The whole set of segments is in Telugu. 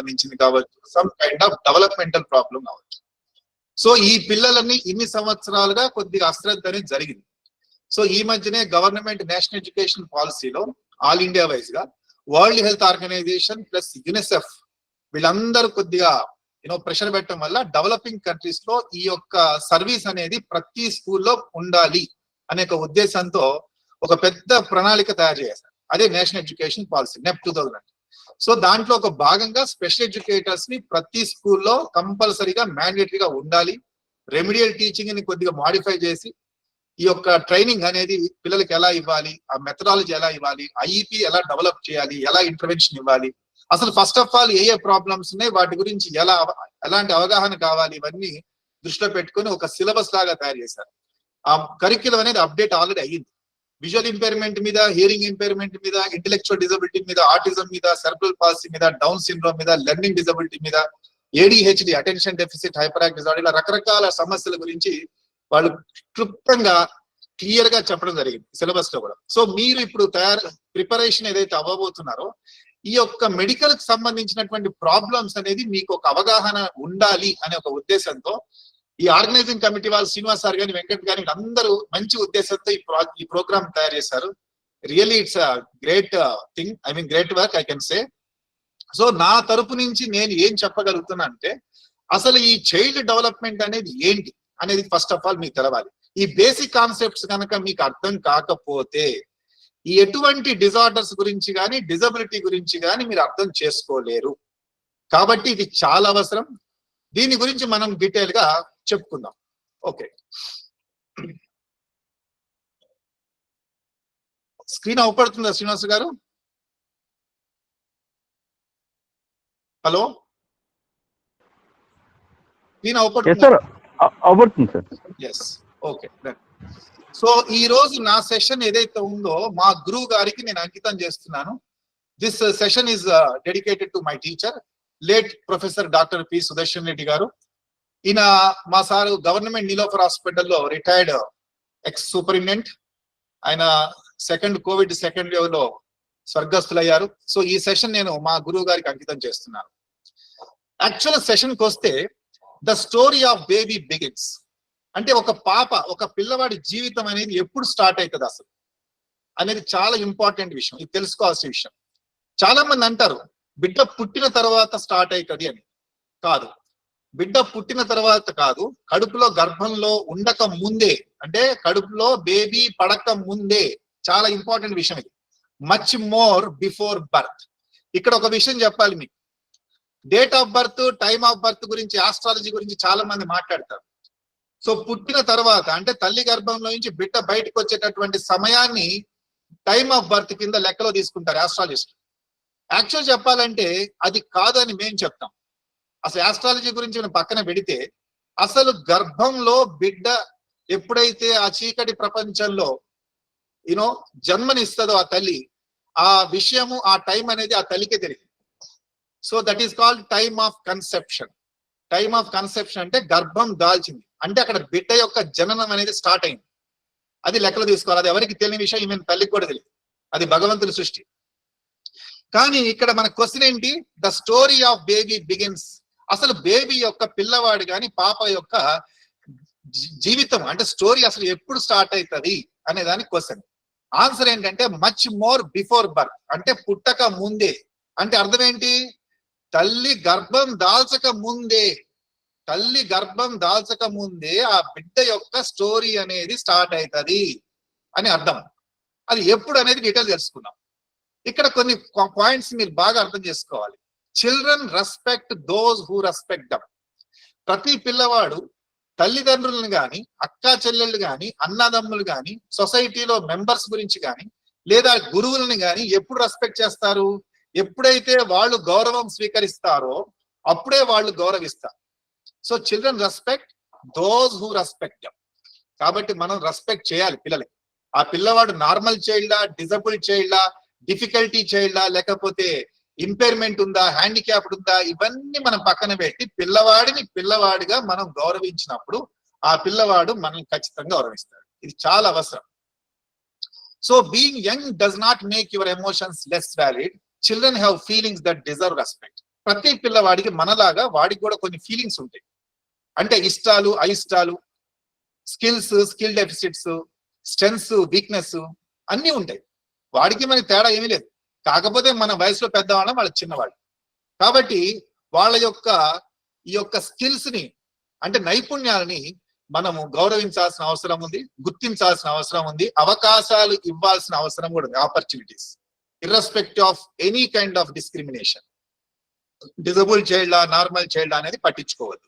సంబంధించింది కావచ్చు, some kind of developmental problem కావచ్చు. సో ఈ పిల్లలని ఇన్ని సంవత్సరాలుగా కొద్దిగా అశ్రద్ధ అనేది జరిగింది. సో ఈ మధ్యనే గవర్నమెంట్ నేషనల్ ఎడ్యుకేషన్ పాలసీలో ఆల్ ఇండియా వైజ్ గా world health organization plus UNICEF వీళ్ళందరూ కొద్దిగా ప్రెషర్ పెట్టడం వల్ల డెవలపింగ్ కంట్రీస్ లో ఈ యొక్క సర్వీస్ అనేది ప్రతి స్కూల్లో ఉండాలి అనే ఒక ఉద్దేశంతో ఒక పెద్ద ప్రణాళిక తయారు చేశారు. అదే నేషనల్ ఎడ్యుకేషన్ పాలసీ నెప్ 2000. సో దాంట్లో ఒక భాగంగా స్పెషల్ ఎడ్యుకేటర్స్ ని ప్రతి స్కూల్లో కంపల్సరీగా మ్యాండేటరీగా ఉండాలి. రెమిడియల్ టీచింగ్ ని కొద్దిగా మాడిఫై చేసి ఈ యొక్క ట్రైనింగ్ అనేది పిల్లలకి ఎలా ఇవ్వాలి, ఆ మెథడాలజీ ఎలా ఇవ్వాలి, ఐఈపీ ఎలా డెవలప్ చేయాలి, ఎలా ఇంటర్వెన్షన్ ఇవ్వాలి, అసలు first of all A problems ఉన్నాయి, వాటి గురించి ఎలాంటి అవగాహన కావాలి, ఇవన్నీ దృష్టిలో పెట్టుకుని ఒక సిలబస్ లాగా తయారు చేశారు. ఆ కరిక్యులం అనేది అప్డేట్ ఆల్రెడీ అయ్యింది. విజువల్ ఇంపైర్మెంట్ మీద, హియరింగ్ ఇంపైర్మెంట్ మీద, ఇంటెలెక్చువల్ డిజబిలిటీ మీద, ఆటిజం మీద, సెరెబ్రల్ పాలసీ మీద, డౌన్ సిండ్రోమ్ మీద, లెర్నింగ్ డిజబిలిటీ మీద, ADHD attention deficit hyper active disorder, ఇలా రకరకాల సమస్యల గురించి వాళ్ళు క్లుప్తంగా క్లియర్ గా చెప్పడం జరిగింది సిలబస్ లో కూడా. సో మీరు ఇప్పుడు ప్రిపరేషన్ ఏదైతే అవ్వబోతున్నారో ఈ యొక్క మెడికల్ కి సంబంధించినటువంటి ప్రాబ్లమ్స్ అనేది మీకు ఒక అవగాహన ఉండాలి అనే ఒక ఉద్దేశంతో ఈ ఆర్గనైజింగ్ కమిటీ వాళ్ళు శ్రీనివాస్ సార్ గాని, వెంకట్ గాని అందరూ మంచి ఉద్దేశంతో ఈ ప్రోగ్రామ్ తయారు చేశారు. Really it's great thing, I mean great work I can say. So నా తరపు నుంచి నేను ఏం చెప్పగలుగుతున్నా అంటే అసలు ఈ చైల్డ్ డెవలప్మెంట్ అనేది ఏంటి అనేది ఫస్ట్ ఆఫ్ ఆల్ మీకు తెలవాలి. ఈ బేసిక్ కాన్సెప్ట్స్ కనుక మీకు అర్థం కాకపోతే ఈ ఎటువంటి డిజార్డర్స్ గురించి కానీ, డిజబిలిటీ గురించి కానీ మీరు అర్థం చేసుకోలేరు. కాబట్టి ఇది చాలా అవసరం. దీని గురించి మనం డీటెయిల్ గా చెప్పుకుందాం. ఓకే, స్క్రీన్ అవపడుతుందా శ్రీనివాస్ గారు? హలో, స్క్రీన్ అవపడుతుంది? Yes, okay. సో ఈ రోజు నా సెషన్ ఏదైతే ఉందో మా గురువు గారికి నేను అంకితం చేస్తున్నాను. This session is dedicated to my teacher late professor doctor P Sudarshan Reddy గారు. ఈయన మా సారు గవర్నమెంట్ నీలోఫర్ హాస్పిటల్లో రిటైర్డ్ ఎక్స్ సూపరింటెండెంట్. ఆయన కోవిడ్ సెకండ్ వేవ్ లో స్వర్గస్థులయ్యారు. సో ఈ సెషన్ నేను మా గురువు గారికి అంకితం చేస్తున్నాను. యాక్చువల్ సెషన్ కి వస్తే the story of baby begins అంటే ఒక పిల్లవాడి జీవితం అనేది ఎప్పుడు స్టార్ట్ అవుతుంది అసలు అనేది చాలా ఇంపార్టెంట్ విషయం. ఇది తెలుసుకోవాల్సిన విషయం. చాలా మంది అంటారు బిడ్డ పుట్టిన తర్వాత స్టార్ట్ అవుతుంది అని. కాదు, బిడ్డ పుట్టిన తర్వాత కాదు, కడుపులో గర్భంలో ఉండక ముందే, అంటే కడుపులో బేబీ పడక ముందే. చాలా ఇంపార్టెంట్ విషయం ఇది. Much more before birth. ఇక్కడ ఒక విషయం చెప్పాలి మీకు. Date of birth, time of birth గురించి, ఆస్ట్రాలజీ గురించి చాలా మంది మాట్లాడతారు. సో పుట్టిన తర్వాత అంటే తల్లి గర్భంలో నుంచి బిడ్డ బయటకు వచ్చేటటువంటి సమయాన్ని టైమ్ ఆఫ్ బర్త్ కింద లెక్కలో తీసుకుంటారు ఆస్ట్రాలజిస్ట్. యాక్చువల్ చెప్పాలంటే అది కాదని మేము చెప్తాం. అసలు ఆస్ట్రాలజీ గురించి మనం పక్కన పెడితే అసలు గర్భంలో బిడ్డ ఎప్పుడైతే ఆ చీకటి ప్రపంచంలో జన్మనిస్తుందో ఆ తల్లి, ఆ విషయము, ఆ టైం అనేది ఆ తల్లికే తెలియదు. So that is called time of conception. Time of conception అంటే గర్భం దాల్చింది అంటే అక్కడ బిడ్డ యొక్క జననం అనేది స్టార్ట్ అయింది. అది లెక్కలు తీసుకోవాలి. అది ఎవరికి తెలియని విషయం, ఈమె తల్లికి కూడా తెలియదు. అది భగవంతుని సృష్టి. కానీ ఇక్కడ మన క్వశ్చన్ ఏంటి? The story of baby begins. అసలు బేబీ యొక్క పిల్లవాడు కానీ పాప యొక్క జీవితం అంటే స్టోరీ అసలు ఎప్పుడు స్టార్ట్ అవుతుంది అనే దానికి క్వశ్చన్. ఆన్సర్ ఏంటంటే మచ్ మోర్ బిఫోర్ బర్త్. అంటే పుట్టక ముందే. అంటే అర్థం ఏంటి? తల్లి గర్భం దాల్చక ముందే ఆ బిడ్డ యొక్క స్టోరీ అనేది స్టార్ట్ అవుతుంది అని అర్థం. అది ఎప్పుడు అనేది డీటెయిల్ తెలుసుకున్నాం. ఇక్కడ కొన్ని పాయింట్స్ మీరు బాగా అర్థం చేసుకోవాలి. Children respect those who respect dum. ప్రతి పిల్లవాడు తల్లిదండ్రులను కానీ, అక్కా చెల్లెళ్ళు కానీ, అన్నదమ్ములు కానీ, సొసైటీలో మెంబర్స్ గురించి కానీ, లేదా గురువులను కానీ ఎప్పుడు రెస్పెక్ట్ చేస్తారు? ఎప్పుడైతే వాళ్ళు గౌరవం స్వీకరిస్తారో అప్పుడే వాళ్ళు గౌరవిస్తారు. So children respect those who respect them. కాబట్టి మనం రెస్పెక్ట్ చేయాలి పిల్లలకి. ఆ పిల్లవాడు నార్మల్ చైల్డా, డిజబుల్ చైల్డా, డిఫికల్టీ చైల్డా, లేకపోతే ఇంపైర్మెంట్ ఉందా, హ్యాండిక్యాప్డ్ ఉందా, ఇవన్నీ మనం పక్కన పెట్టి పిల్లవాడిని పిల్లవాడిగా మనం గౌరవించినప్పుడు ఆ పిల్లవాడు మనం ఖచ్చితంగా గౌరవిస్తాడు. ఇది చాలా అవసరం. So being young does not make your emotions less valid. Children have feelings that deserve respect. ప్రతి పిల్లవాడికి మనలాగా వాడికి కూడా కొన్ని ఫీలింగ్స్ ఉంటాయి. అంటే ఇష్టాలు, అయిష్టాలు, skills, skill deficits, strengths, weakness అన్ని ఉంటాయి. వాడికి మనకి తేడా ఏమీ లేదు. కాకపోతే మన వయసులో పెద్దవాళ్ళం, వాళ్ళ చిన్నవాళ్ళు. కాబట్టి వాళ్ళ యొక్క ఈ యొక్క స్కిల్స్ ని అంటే నైపుణ్యాలని మనము గౌరవించాల్సిన అవసరం ఉంది, గుర్తించాల్సిన అవసరం ఉంది, అవకాశాలు ఇవ్వాల్సిన అవసరం కూడా ఉంది. Opportunities irrespective of any kind of discrimination. Disable child normal child అనేది పట్టించుకోవద్దు.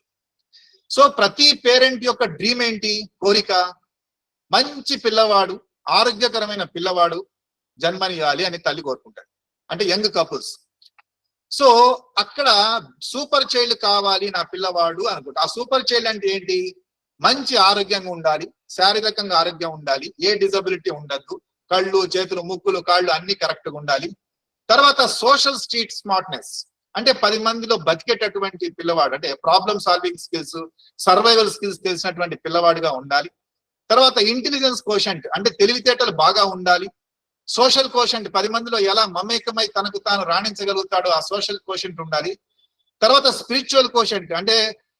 సో ప్రతి పేరెంట్ యొక్క డ్రీమ్ ఏంటి, కోరిక? మంచి పిల్లవాడు, ఆరోగ్యకరమైన పిల్లవాడు జన్మనియాలి అని తల్లి కోరుకుంటాడు. అంటే యంగ్ కపుల్స్. సో అక్కడ సూపర్ చైల్డ్ కావాలి నా పిల్లవాడు అనుకుంటా. ఆ సూపర్ చైల్డ్ అంటే ఏంటి? మంచి ఆరోగ్యంగా ఉండాలి, శారీరకంగా ఆరోగ్యం ఉండాలి, ఏ డిజబిలిటీ ఉండద్దు, కళ్ళు, చేతులు, ముక్కులు, కాళ్ళు అన్ని కరెక్ట్ గా ఉండాలి. తర్వాత సోషల్ స్ట్రీట్ స్మార్ట్నెస్ అంటే 10 మందిలో బతికేటటువంటి పిల్లవాడు, అంటే problem solving skills, survival skills తెలిసినటువంటి పిల్లవాడిగా ఉండాలి. తర్వాత ఇంటెలిజెన్స్ కోషెంట్ అంటే తెలివితేటలు బాగా ఉండాలి. సోషల్ కోషెంట్ 10 మందిలో ఎలా మమేకమై తనకు తాను రాణించగలుగుతాడో ఆ సోషల్ కోషెంట్ ఉండాలి. తర్వాత స్పిరిచువల్ కోషెంట్ అంటే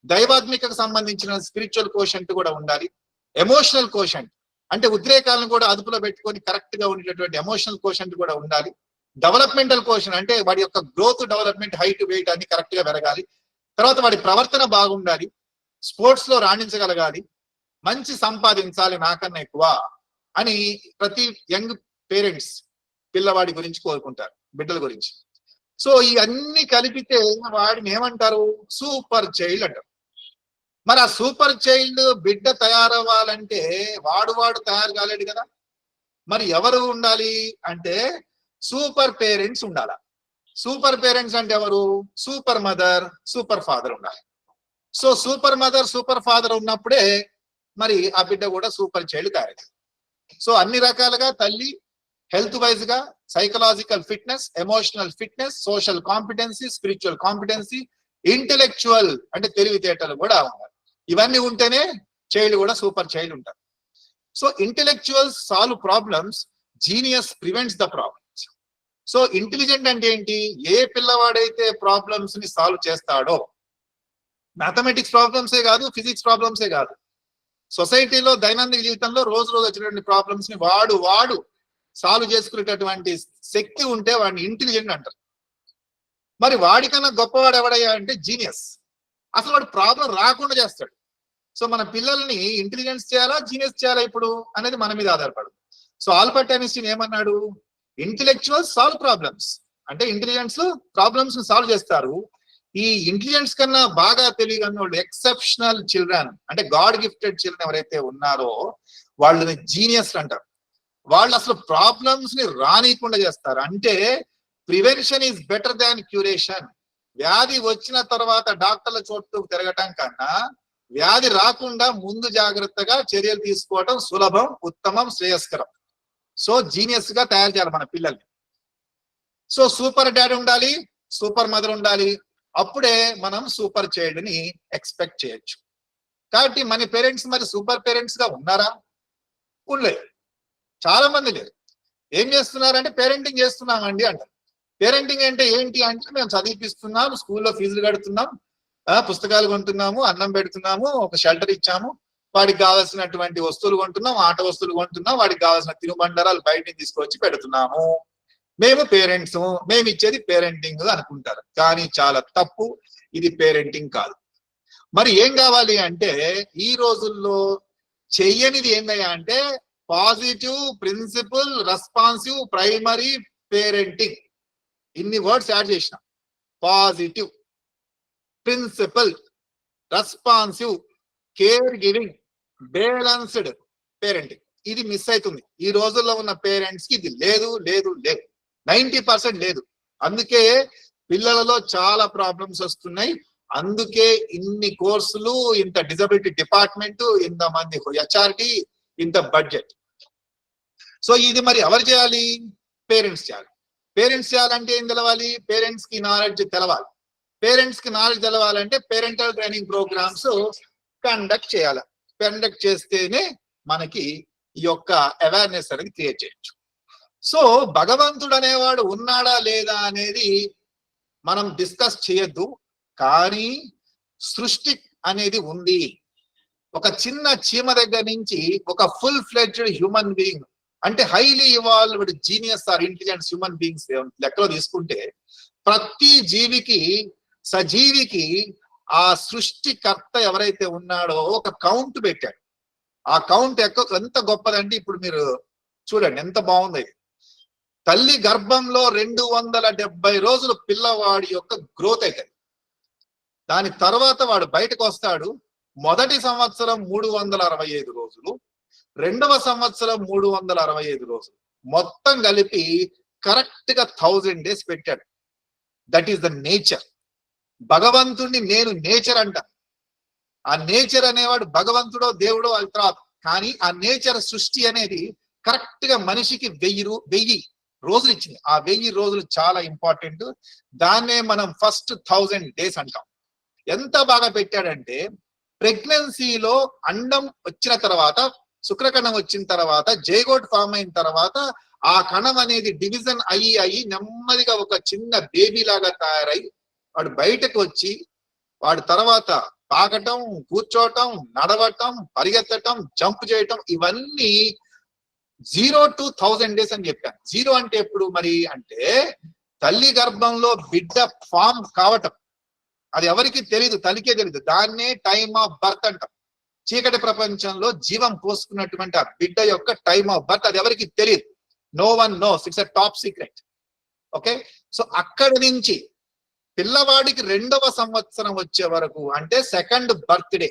దైవాత్మికకు సంబంధించిన స్పిరిచువల్ కోషెంట్ కూడా ఉండాలి. ఎమోషనల్ కోషెంట్ అంటే ఉద్రేకాలను కూడా అదుపులో పెట్టుకొని కరెక్ట్ గా ఉండేటటువంటి ఎమోషనల్ కోషెంట్ కూడా ఉండాలి. డెవలప్మెంటల్ కోషన్ అంటే వాడి యొక్క గ్రోత్, డెవలప్మెంట్, హైట్, వెయిట్ అన్ని కరెక్ట్ గా పెరగాలి. తర్వాత వాడి ప్రవర్తన బాగుండాలి, స్పోర్ట్స్ లో రాణించగలగాలి, మంచి సంపాదించాలి నాకన్నా ఎక్కువ అని ప్రతి యంగ్ పేరెంట్స్ పిల్లవాడి గురించి కోరుకుంటారు, బిడ్డల గురించి. సో ఇవన్నీ కలిపితే వాడిని ఏమంటారు? సూపర్ చైల్డ్ అంటారు. మరి ఆ సూపర్ చైల్డ్ బిడ్డ తయారవ్వాలంటే వాడు తయారు కాలేడు కదా. మరి ఎవరు ఉండాలి అంటే సూపర్ పేరెంట్స్ ఉండాలా. సూపర్ పేరెంట్స్ అంటే ఎవరు? సూపర్ మదర్, సూపర్ ఫాదర్ ఉండాలి. So super mother, super father ఉన్నప్పుడే మరి ఆ బిడ్డ కూడా సూపర్ చైల్డ్ తయారైంది. సో అన్ని రకాలుగా తల్లి హెల్త్ వైజ్ గా psychological fitness, emotional fitness, social competency, spiritual competency, intellectual అంటే తెలివితేటలు కూడా ఉండాలి. ఇవన్నీ ఉంటేనే చైల్డ్ కూడా సూపర్ చైల్డ్ ఉంటారు. So intellectuals solve problems, genius prevents the problems. So intelligent అంటే ఏంటి? ఏ పిల్లవాడైతే ప్రాబ్లమ్స్ ని సాల్వ్ చేస్తాడో, మ్యాథమెటిక్స్ ప్రాబ్లమ్సే కాదు, ఫిజిక్స్ ప్రాబ్లమ్సే కాదు, సొసైటీలో దైనందిక జీవితంలో రోజు వచ్చినటువంటి ప్రాబ్లమ్స్ ని వాడు సాల్వ్ చేసుకునేటటువంటి శక్తి ఉంటే వాడిని ఇంటెలిజెంట్ అంటారు. మరి వాడికన్నా గొప్పవాడు ఎవడయ్యా అంటే జీనియస్. అసలు వాడు ప్రాబ్లం రాకుండా చేస్తాడు. సో మన పిల్లల్ని ఇంటెలిజెన్స్ చేయాలా, జీనియస్ చేయాలా ఇప్పుడు అనేది మన మీద ఆధారపడదు. సో ఆల్బర్ట్ ఐన్స్టీన్ ఏమన్నాడు? ఇంటెలెక్చువల్ సాల్వ్ ప్రాబ్లమ్స్ అంటే ఇంటెలిజెన్స్ ప్రాబ్లమ్స్ ని సాల్వ్ చేస్తారు. ఈ ఇంటెలిజెన్స్ కన్నా బాగా తెలియని వాళ్ళు ఎక్సెప్షనల్ చిల్డ్రన్ అంటే గాడ్ గిఫ్టెడ్ చిల్డ్రన్ ఎవరైతే ఉన్నారో వాళ్ళని జీనియస్ అంటారు. వాళ్ళు అసలు ప్రాబ్లమ్స్ ని రానియకుండా చేస్తారు. అంటే prevention is better than curation. వ్యాధి వచ్చిన తర్వాత డాక్టర్ల చుట్టూ తిరగటం కన్నా వ్యాధి రాకుండా ముందు జాగ్రత్తగా చర్యలు తీసుకోవటం సులభం, ఉత్తమం, శ్రేయస్కరం. సో జీనియస్ గా తయారు చేయాలి మన పిల్లల్ని. సో సూపర్ డాడీ ఉండాలి, సూపర్ మదర్ ఉండాలి. అప్పుడే మనం సూపర్ చైల్డ్ ని ఎక్స్పెక్ట్ చేయొచ్చు. కాబట్టి మన పేరెంట్స్ మరి సూపర్ పేరెంట్స్ గా ఉన్నారా? ఉండలేదు, చాలా మంది లేరు. ఏం చేస్తున్నారంటే పేరెంటింగ్ చేస్తున్నామండి అంటారు. పేరెంటింగ్ అంటే ఏంటి అంటే మేము చదివిపిస్తున్నాం, స్కూల్లో ఫీజులు కడుతున్నాం, పుస్తకాలు కొంటున్నాము, అన్నం పెడుతున్నాము, ఒక షెల్టర్ ఇచ్చాము, వాడికి కావాల్సినటువంటి వస్తువులు కొంటున్నాం, ఆట వస్తువులు కొంటున్నాం, వాడికి కావాల్సిన తినుబండరాలు బయట తీసుకొచ్చి పెడుతున్నాము. మేము పేరెంట్స్, మేము ఇచ్చేది పేరెంటింగ్ అనుకుంటారు. కానీ చాలా తప్పు, ఇది పేరెంటింగ్ కాదు. మరి ఏం కావాలి అంటే ఈ రోజుల్లో చెయ్యనిది ఏందయ్యా అంటే positive, principle, responsive, primary parenting. ఇన్ని వర్డ్స్ యాడ్ చేసిన. Positive, principle, responsive, care giving, balanced parenting. ఇది మిస్ అవుతుంది ఈ రోజుల్లో ఉన్న పేరెంట్స్ కి. ఇది లేదు లేదు లేదు, 90% లేదు. అందుకే పిల్లలలో చాలా ప్రాబ్లమ్స్ వస్తున్నాయి. అందుకే ఇన్ని కోర్సులు, ఇంత డిజబిలిటీ డిపార్ట్మెంట్, ఇంతమంది హెచ్ఆర్డి, ఇంత బడ్జెట్. సో ఇది మరి ఎవరు చేయాలి? పేరెంట్స్ చేయాలి. పేరెంట్స్ చేయాలంటే ఏం తెలవాలి? పేరెంట్స్ కి నాలెడ్జ్ తెలవాలి. పేరెంట్స్ కి నాలెడ్జ్ తెలవాలంటే పేరెంటల్ ట్రైనింగ్ ప్రోగ్రామ్స్ కండక్ట్ చేయాలి. కండక్ట్ చేస్తేనే మనకి ఈ యొక్క అవేర్నెస్ అనేది క్రియేట్ చేయొచ్చు. సో భగవంతుడు అనేవాడు ఉన్నాడా లేదా అనేది మనం డిస్కస్ చేయొద్దు, కానీ సృష్టి అనేది ఉంది. ఒక చిన్న చీమ దగ్గర నుంచి ఒక ఫుల్ ఫ్లెడ్జ్డ్ హ్యూమన్ బీయింగ్, అంటే highly evolved genius or intelligent human beings లెక్కలో తీసుకుంటే ప్రతి జీవికి, సజీవికి ఆ సృష్టికర్త ఎవరైతే ఉన్నాడో ఒక కౌంట్ పెట్టాడు. ఆ కౌంట్ ఎంత గొప్పదంటే ఇప్పుడు మీరు చూడండి ఎంత బాగుంది. తల్లి గర్భంలో 270 రోజులు పిల్లవాడి యొక్క గ్రోత్ అవుతుంది. దాని తర్వాత వాడు బయటకు వస్తాడు. మొదటి సంవత్సరం 365 రోజులు, రెండవ సంవత్సరం 365 రోజులు, మొత్తం కలిపి కరెక్ట్ గా 1000 డేస్ పెట్టాడు. That is the nature. భగవంతుడిని నేను నేచర్ అంట. ఆ నేచర్ అనేవాడు భగవంతుడో దేవుడో అది తర్వాత, కానీ ఆ నేచర్ సృష్టి అనేది కరెక్ట్ గా మనిషికి 1000 రోజులు ఇచ్చింది. ఆ 1000 రోజులు చాలా ఇంపార్టెంట్. దాన్నే మనం ఫస్ట్ 1000 డేస్ అంటాం. ఎంత బాగా పెట్టాడంటే ప్రెగ్నెన్సీలో అండం వచ్చిన తర్వాత, శుక్రకణం వచ్చిన తర్వాత, జైగోట్ ఫామ్ అయిన తర్వాత ఆ కణం అనేది డివిజన్ అయ్యి నెమ్మదిగా ఒక చిన్న బేబీ లాగా తయారై వాడు బయటకు వచ్చి వాడు తర్వాత పాకటం, కూర్చోవటం, నడవటం, పరిగెత్తటం, జంప్ చేయటం, ఇవన్నీ 0 to 1000 డేస్ అని చెప్పాను. 0 అంటే ఎప్పుడు మరి అంటే తల్లి గర్భంలో బిడ్డ ఫామ్ కావటం. అది ఎవరికి తెలియదు, తల్లికే తెలియదు. దాన్నే టైమ్ ఆఫ్ బర్త్ అంటాం. చీకటి ప్రపంచంలో జీవం పోసుకున్నటువంటి ఆ బిడ్డ యొక్క టైమ్ ఆఫ్ బర్త్ అది ఎవరికి తెలియదు. No one knows, it's a top secret. Okay, so అక్కడి నుంచి పిల్లవాడికి 2వ సంవత్సరం వచ్చే వరకు అంటే సెకండ్ బర్త్డే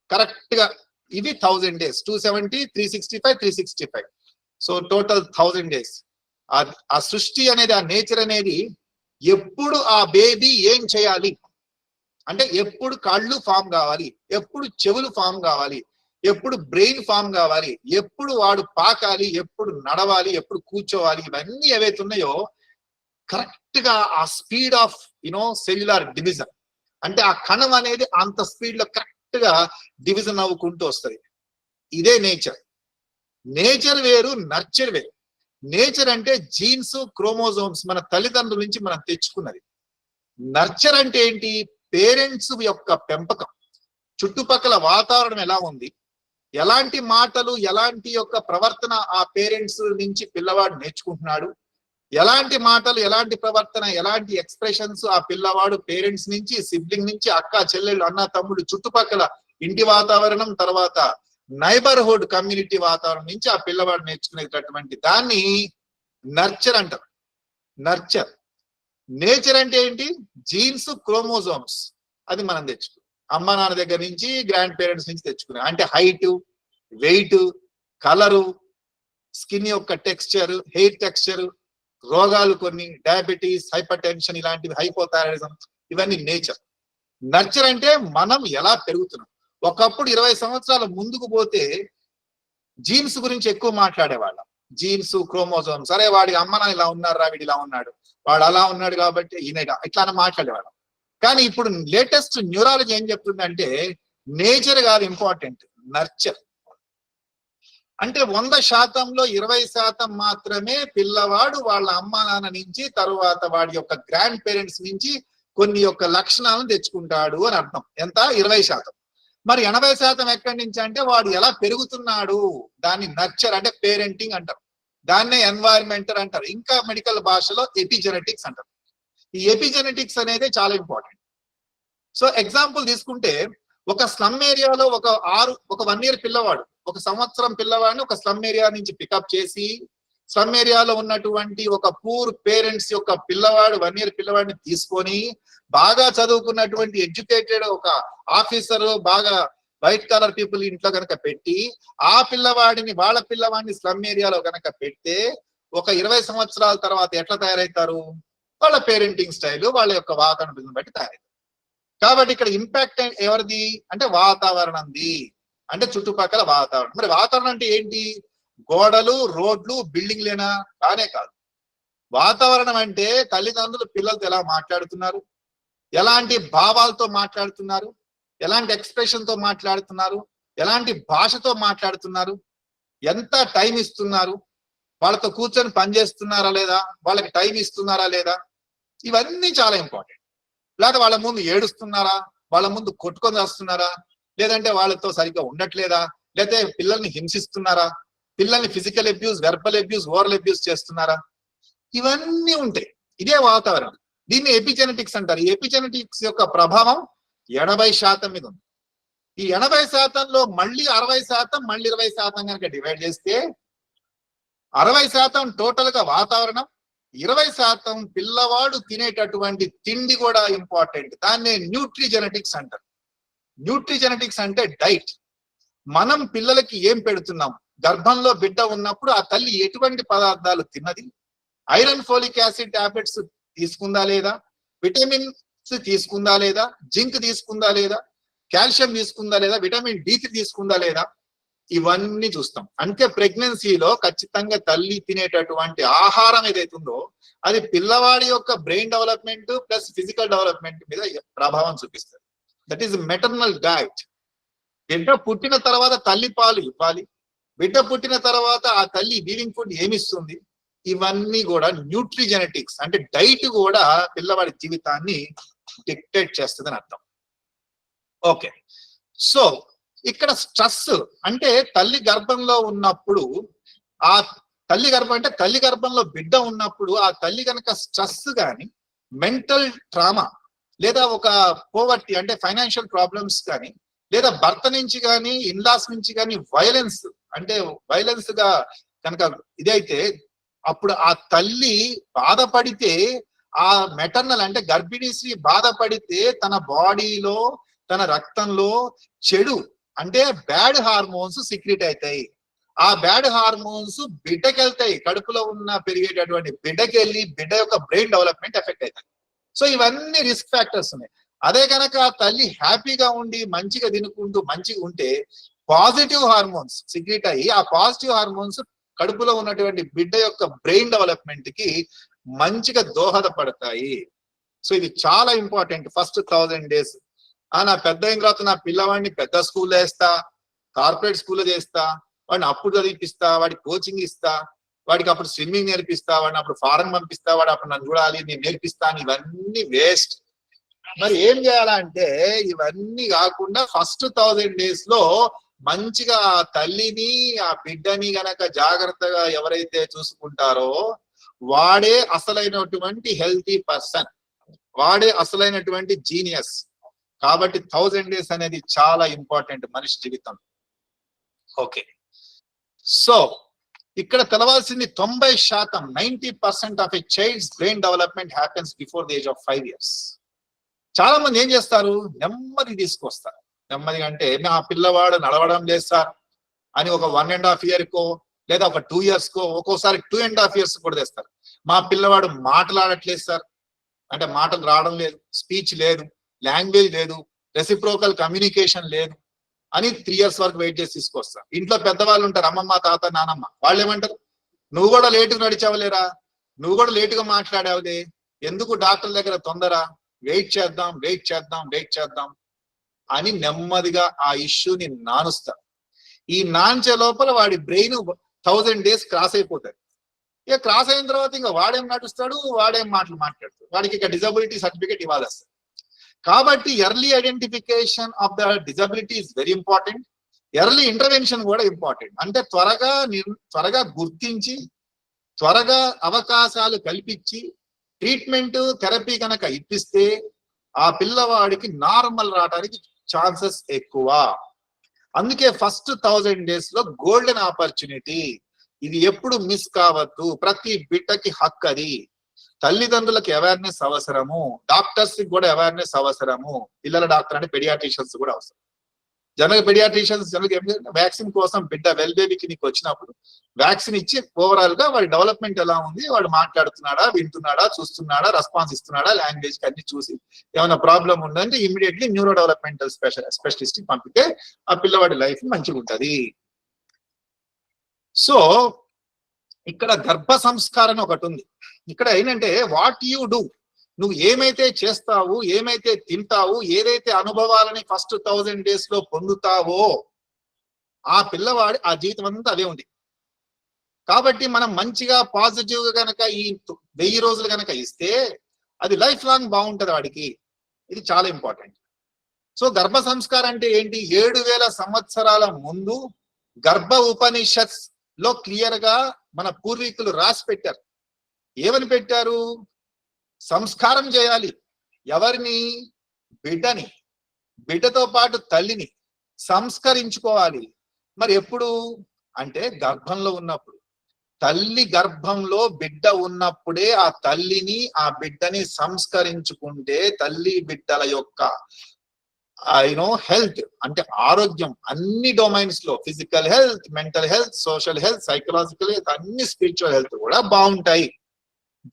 కరెక్ట్ గా ఇవి 1000 డేస్. 270, 365, 365. So total 1000 days. ఆ సృష్టి అనేది, ఆ నేచర్ అనేది ఎప్పుడు ఆ బేబీ ఏం చేయాలి అంటే ఎప్పుడు కళ్ళు ఫామ్ కావాలి, ఎప్పుడు చెవులు ఫామ్ కావాలి, ఎప్పుడు బ్రెయిన్ ఫామ్ కావాలి, ఎప్పుడు వాడు పాకాలి, ఎప్పుడు నడవాలి, ఎప్పుడు కూర్చోవాలి, ఇవన్నీ ఏవైతే ఉన్నాయో కరెక్ట్ గా ఆ స్పీడ్ ఆఫ్ సెల్యులార్ డివిజన్, అంటే ఆ కణం అనేది అంత స్పీడ్ లో కరెక్ట్ గా డివిజన్ అవ్వుకుంటూ వస్తుంది. ఇదే నేచర్. నేచర్ వేరు, నర్చర్ వేరు. నేచర్ అంటే జీన్స్, క్రోమోజోమ్స్ మన తల్లిదండ్రుల నుంచి మనం తెచ్చుకున్నది. నర్చర్ అంటే ఏంటి? పేరెంట్స్ యొక్క పెంపకం, చుట్టుపక్కల వాతావరణం ఎలా ఉంది, ఎలాంటి మాటలు, ఎలాంటి యొక్క ప్రవర్తన ఆ పేరెంట్స్ నుంచి పిల్లవాడు నేర్చుకుంటున్నాడు, ఎలాంటి మాటలు, ఎలాంటి ప్రవర్తన, ఎలాంటి ఎక్స్ప్రెషన్స్ ఆ పిల్లవాడు పేరెంట్స్ నుంచి, సిబ్లింగ్ నుంచి, అక్క చెల్లెళ్ళు, అన్న తమ్ముడు, చుట్టుపక్కల ఇంటి వాతావరణం, తర్వాత నైబర్హుడ్ కమ్యూనిటీ వాతావరణం నుంచి ఆ పిల్లవాడు నేర్చుకునేటటువంటి దాన్ని నర్చర్ అంటారు. నర్చర్. నేచర్ అంటే ఏంటి? జీన్స్, క్రోమోజోమ్స్, అది మనం తెచ్చుకున్నాం అమ్మ నాన్న దగ్గర నుంచి, గ్రాండ్ పేరెంట్స్ నుంచి తెచ్చుకున్నాం. అంటే హైట్, వెయిట్, కలరు, స్కిన్ యొక్క టెక్స్చర్, హెయిర్ టెక్స్చర్, రోగాలు కొన్ని, డయాబెటీస్, హైపర్ టెన్షన్, ఇలాంటివి, హైపోథైరాయిడిజం, ఇవన్నీ నేచర్. నర్చర్ అంటే మనం ఎలా పెరుగుతున్నాం. ఒకప్పుడు 20 సంవత్సరాల ముందుకు పోతే జీన్స్ గురించి ఎక్కువ మాట్లాడేవాళ్ళం. జీన్స్, క్రోమోజోమ్స్, సరే వాడి అమ్మ నాన్న ఇలా ఉన్నారు, వీడు ఇలా ఉన్నాడు, వాడు అలా ఉన్నాడు కాబట్టి ఈయన ఇట్లా మాట్లాడేవాళ్ళం. కానీ ఇప్పుడు లేటెస్ట్ న్యూరాలజీ ఏం చెప్తుందంటే నేచర్ కాదు ఇంపార్టెంట్, నర్చర్. అంటే 100%లో 20% మాత్రమే పిల్లవాడు వాళ్ళ అమ్మ నాన్న నుంచి, తరువాత వాడి యొక్క గ్రాండ్ పేరెంట్స్ నుంచి కొన్ని యొక్క లక్షణాలను తెచ్చుకుంటాడు అని అర్థం. ఎంత? 20%. మరి 80% ఎక్కడి నుంచి అంటే వాడు ఎలా పెరుగుతున్నాడు, దాన్ని నర్చర్ అంటే పేరెంటింగ్ అంటారు. దాన్నే ఎన్వైరన్మెంటల్ అంటారు. ఇంకా మెడికల్ భాషలో ఎపిజెనెటిక్స్ అంటారు. ఈ ఎపిజెనెటిక్స్ అనేది చాలా ఇంపార్టెంట్. సో ఎగ్జాంపుల్ తీసుకుంటే ఒక స్లమ్ ఏరియాలో ఒక 1 year పిల్లవాడు, 1 సంవత్సరం పిల్లవాడిని ఒక స్లమ్ ఏరియా నుంచి పికప్ చేసి, స్లమ్ ఏరియాలో ఉన్నటువంటి ఒక పూర్ పేరెంట్స్ యొక్క పిల్లవాడు, 1 year పిల్లవాడిని తీసుకొని బాగా చదువుకున్నటువంటి ఎడ్యుకేటెడ్ ఒక ఆఫీసర్, బాగా వైట్ కలర్ పీపుల్ ఇంట్లో కనుక పెట్టి ఆ పిల్లవాడిని, వాళ్ళ పిల్లవాడిని స్లమ్ ఏరియాలో కనుక పెడితే ఒక 20 సంవత్సరాల తర్వాత ఎట్లా తయారవుతారు? వాళ్ళ పేరెంటింగ్ స్టైల్, వాళ్ళ యొక్క వాతావరణం బట్టి తయారవుతారు. కాబట్టి ఇక్కడ ఇంపాక్ట్ ఎవరిది అంటే వాతావరణంది, అంటే చుట్టుపక్కల వాతావరణం. మరి వాతావరణం అంటే ఏంటి? గోడలు, రోడ్లు, బిల్డింగ్లేనా? కానే కాదు. వాతావరణం అంటే తల్లిదండ్రులు పిల్లలతో ఎలా మాట్లాడుతున్నారు, ఎలాంటి భావాలతో మాట్లాడుతున్నారు, ఎలాంటి ఎక్స్ప్రెషన్ తో మాట్లాడుతున్నారు, ఎలాంటి భాషతో మాట్లాడుతున్నారు, ఎంత టైం ఇస్తున్నారు, వాళ్ళతో కూర్చొని పని చేస్తున్నారా లేదా, వాళ్ళకి టైం ఇస్తున్నారా లేదా, ఇవన్నీ చాలా ఇంపార్టెంట్. లేకపోతే వాళ్ళ ముందు ఏడుస్తున్నారా, వాళ్ళ ముందు కొట్టుకొని వస్తున్నారా, లేదంటే వాళ్ళతో సరిగ్గా ఉండట్లేదా, లేకపోతే పిల్లల్ని హింసిస్తున్నారా, పిల్లల్ని physical abuse, verbal abuse, oral abuse చేస్తున్నారా, ఇవన్నీ ఉంటాయి. ఇదే వాతావరణం. దీన్ని ఎపిజెనెటిక్స్ అంటారు. ఈ ఎపిజెనెటిక్స్ యొక్క ప్రభావం 80% మీద ఉంది. ఈ 80%లో మళ్ళీ 60%, మళ్ళీ 20% కనుక డివైడ్ చేస్తే 60% టోటల్ గా వాతావరణం, 20% పిల్లవాడు తినేటటువంటి తిండి కూడా ఇంపార్టెంట్. దాన్ని న్యూట్రిజెనెటిక్స్ అంటారు. న్యూట్రిజెనెటిక్స్ అంటే డైట్. మనం పిల్లలకి ఏం పెడుతున్నాం, గర్భంలో బిడ్డ ఉన్నప్పుడు ఆ తల్లి ఎటువంటి పదార్థాలు తిన్నది, ఐరన్ ఫోలిక్ యాసిడ్ టాబ్లెట్స్ తీసుకుందా లేదా, విటమిన్స్ తీసుకుందా లేదా, జింక్ తీసుకుందా లేదా, కాల్షియం తీసుకుందా లేదా, విటమిన్ D3 తీసుకుందా లేదా, ఇవన్నీ చూస్తాం. అంటే ప్రెగ్నెన్సీలో ఖచ్చితంగా తల్లి తినేటటువంటి ఆహారం ఏదైతుందో అది పిల్లవాడి యొక్క brain development plus physical development మీద ప్రభావం చూపిస్తుంది. That is maternal diet. బిడ్డ పుట్టిన తర్వాత తల్లి పాలు ఇవ్వాలి, బిడ్డ పుట్టిన తర్వాత ఆ తల్లి వీవింగ్ ఫుడ్ ఏమిస్తుంది, ఇవన్నీ కూడా న్యూట్రిజెనెటిక్స్ అంటే డైట్ కూడా పిల్లవాడి జీవితాన్ని డిక్టేట్ చేస్తుందని అర్థం. ఓకే, సో ఇక్కడ స్ట్రెస్ అంటే తల్లి గర్భంలో ఉన్నప్పుడు, ఆ తల్లి గర్భం అంటే తల్లి గర్భంలో బిడ్డ ఉన్నప్పుడు ఆ తల్లి కనుక స్ట్రెస్ కానీ, మెంటల్ ట్రామా, లేదా ఒక పోవర్టీ అంటే ఫైనాన్షియల్ ప్రాబ్లమ్స్ కానీ, లేదా భర్త నుంచి కానీ ఇన్లాస్ నుంచి కానీ వైలెన్స్ అంటే వైలెన్స్ గా కనుక ఇదైతే అప్పుడు ఆ తల్లి బాధపడితే, ఆ మెటర్నల్ అంటే గర్భిణీ స్త్రీ బాధపడితే తన బాడీలో తన రక్తంలో చెడు అంటే బ్యాడ్ హార్మోన్స్ సీక్రెట్ అవుతాయి. ఆ బ్యాడ్ హార్మోన్స్ బిడ్డకి వెళ్తాయి, కడుపులో ఉన్న పెరిగేటటువంటి బిడ్డకి వెళ్ళి బిడ్డ యొక్క బ్రెయిన్ డెవలప్మెంట్ ఎఫెక్ట్ అవుతాయి. సో ఇవన్నీ రిస్క్ ఫ్యాక్టర్స్ ఉన్నాయి. అదే కనుక తల్లి హ్యాపీగా ఉండి మంచిగా తినుకుంటూ మంచిగా ఉంటే పాజిటివ్ హార్మోన్స్ సీక్రెట్ అయ్యి ఆ పాజిటివ్ హార్మోన్స్ కడుపులో ఉన్నటువంటి బిడ్డ యొక్క బ్రెయిన్ డెవలప్మెంట్ కి మంచిగా దోహదపడతాయి. సో ఇది చాలా ఇంపార్టెంట్. ఫస్ట్ 1000 days నా పెద్ద అయిన తర్వాత నా పిల్లవాడిని పెద్ద స్కూల్లో వేస్తా, కార్పొరేట్ స్కూల్లో చేస్తా, వాడిని అప్పుడు చదివిపిస్తా, వాడికి కోచింగ్ ఇస్తా, వాడికి అప్పుడు స్విమ్మింగ్ నేర్పిస్తా, వాడిని అప్పుడు ఫారెన్ పంపిస్తా, వాడు అప్పుడు నన్ను చూడాలి, నేను నేర్పిస్తాను, ఇవన్నీ వేస్ట్. మరి ఏం చేయాలంటే ఇవన్నీ కాకుండా ఫస్ట్ 1000 days లో మంచిగా ఆ తల్లిని ఆ బిడ్డని గనక జాగ్రత్తగా ఎవరైతే చూసుకుంటారో వాడే అసలైనటువంటి హెల్తీ పర్సన్, వాడే అసలైనటువంటి జీనియస్. కాబట్టి 1000 days అనేది చాలా ఇంపార్టెంట్ మనిషి జీవితం. ఓకే, సో ఇక్కడ తెలవాల్సింది 90% 90% of a child's brain development happens before the age of 5 years. చాలా మంది ఏం చేస్తారు, నెమ్మది తీసుకొస్తారు. నెమ్మదిగా అంటే నా పిల్లవాడు నడవడం లేదు సార్ అని ఒక 1.5 year కో లేదా ఒక 2 years కో, ఒక్కోసారి 2.5 years కూడా తెస్తారు. మా పిల్లవాడు మాట్లాడట్లేదు సార్ అంటే మాటలు రావడం లేదు, స్పీచ్ లేదు, లాంగ్వేజ్ లేదు, రెసిప్రోకల్ కమ్యూనికేషన్ లేదు అని 3 years వరకు వెయిట్ చేసి తీసుకొస్తారు. ఇంట్లో పెద్దవాళ్ళు ఉంటారు, అమ్మమ్మ, తాత, నానమ్మ, వాళ్ళు ఏమంటారు, నువ్వు కూడా లేటుగా నడిచావులేరా, నువ్వు కూడా లేటుగా మాట్లాడావులే, ఎందుకు డాక్టర్ దగ్గర తొందర, వెయిట్ చేద్దాం వెయిట్ చేద్దాం వెయిట్ చేద్దాం అని నెమ్మదిగా ఆ ఇష్యూని నానుస్తారు. ఈ నాంచే లోపల వాడి బ్రెయిన్ 1000 days క్రాస్ అయిపోతాయి. ఇక క్రాస్ అయిన తర్వాత ఇంకా వాడేం నడుస్తాడు, వాడేం మాటలు మాట్లాడతాడు, వాడికి ఇక డిజబిలిటీ సర్టిఫికేట్ ఇవ్వాలి వస్తుంది. కాబట్టి early identification of the disability is very important. Early intervention కూడా ఇంపార్టెంట్. అంటే త్వరగా గుర్తించి త్వరగా అవకాశాలు కల్పించి ట్రీట్మెంట్ థెరపీ కనుక ఇప్పిస్తే ఆ పిల్లవాడికి నార్మల్ రావడానికి ఛాన్సెస్ ఎక్కువ. అందుకే ఫస్ట్ 1000 days లో గోల్డెన్ ఆపర్చునిటీ. ఇది ఎప్పుడు మిస్ కావద్దు. ప్రతి బిడ్డకి హక్కు అది. తల్లిదండ్రులకు అవేర్నెస్ అవసరము, డాక్టర్స్ కి కూడా అవేర్నెస్ అవసరము. పిల్లల డాక్టర్ అంటే పెడియాట్రిషియన్స్ కూడా అవసరం. జనరల్ పెడియాట్రిషియన్స్ వ్యాక్సిన్ కోసం బిడ్డ వెల్ బేబీకి నీకు వచ్చినప్పుడు వ్యాక్సిన్ ఇచ్చి ఓవరాల్ గా వాడి డెవలప్మెంట్ ఎలా ఉంది, వాడు మాట్లాడుతున్నాడా, వింటున్నాడా, చూస్తున్నాడా, రెస్పాన్స్ ఇస్తున్నాడా, లాంగ్వేజ్ కి అన్ని చూసి ఏమైనా ప్రాబ్లం ఉందంటే ఇమీడియట్లీ న్యూరో డెవలప్మెంటల్ స్పెషలిస్ట్ కి పంపితే ఆ పిల్లవాడి లైఫ్ మంచిగా ఉంటది. సో ఇక్కడ గర్భ సంస్కారం ఒకటి ఉంది. ఇక్కడ ఏంటంటే వాట్ యు డూ, నువ్వు ఏమైతే చేస్తావు, ఏమైతే తింటావు, ఏదైతే అనుభవాలని ఫస్ట్ 1000 days లో పొందుతావో ఆ పిల్లవాడి ఆ జీవితం అంతా అదే ఉంది. కాబట్టి మనం మంచిగా పాజిటివ్ గా కనుక ఈ 1000 రోజులు కనుక ఇస్తే అది లైఫ్ లాంగ్ బాగుంటది వాడికి. ఇది చాలా ఇంపార్టెంట్. సో గర్భ సంస్కారం అంటే ఏంటి? 7,000 సంవత్సరాల ముందు గర్భ ఉపనిషత్ లో క్లియర్ గా మన పూర్వీకులు రాసి పెట్టారు. ఏమని పెట్టారు? సంస్కారం చేయాలి. ఎవరిని? బిడ్డని. బిడ్డతో పాటు తల్లిని సంస్కరించుకోవాలి. మరి ఎప్పుడు అంటే గర్భంలో ఉన్నప్పుడు. తల్లి గర్భంలో బిడ్డ ఉన్నప్పుడే ఆ తల్లిని ఆ బిడ్డని సంస్కరించుకుంటే తల్లి బిడ్డల యొక్క హెల్త్ అంటే ఆరోగ్యం అన్ని డొమైన్స్ లో, physical health, mental health, social health, psychological health, అన్ని స్పిరిచువల్ హెల్త్ కూడా బాగుంటాయి.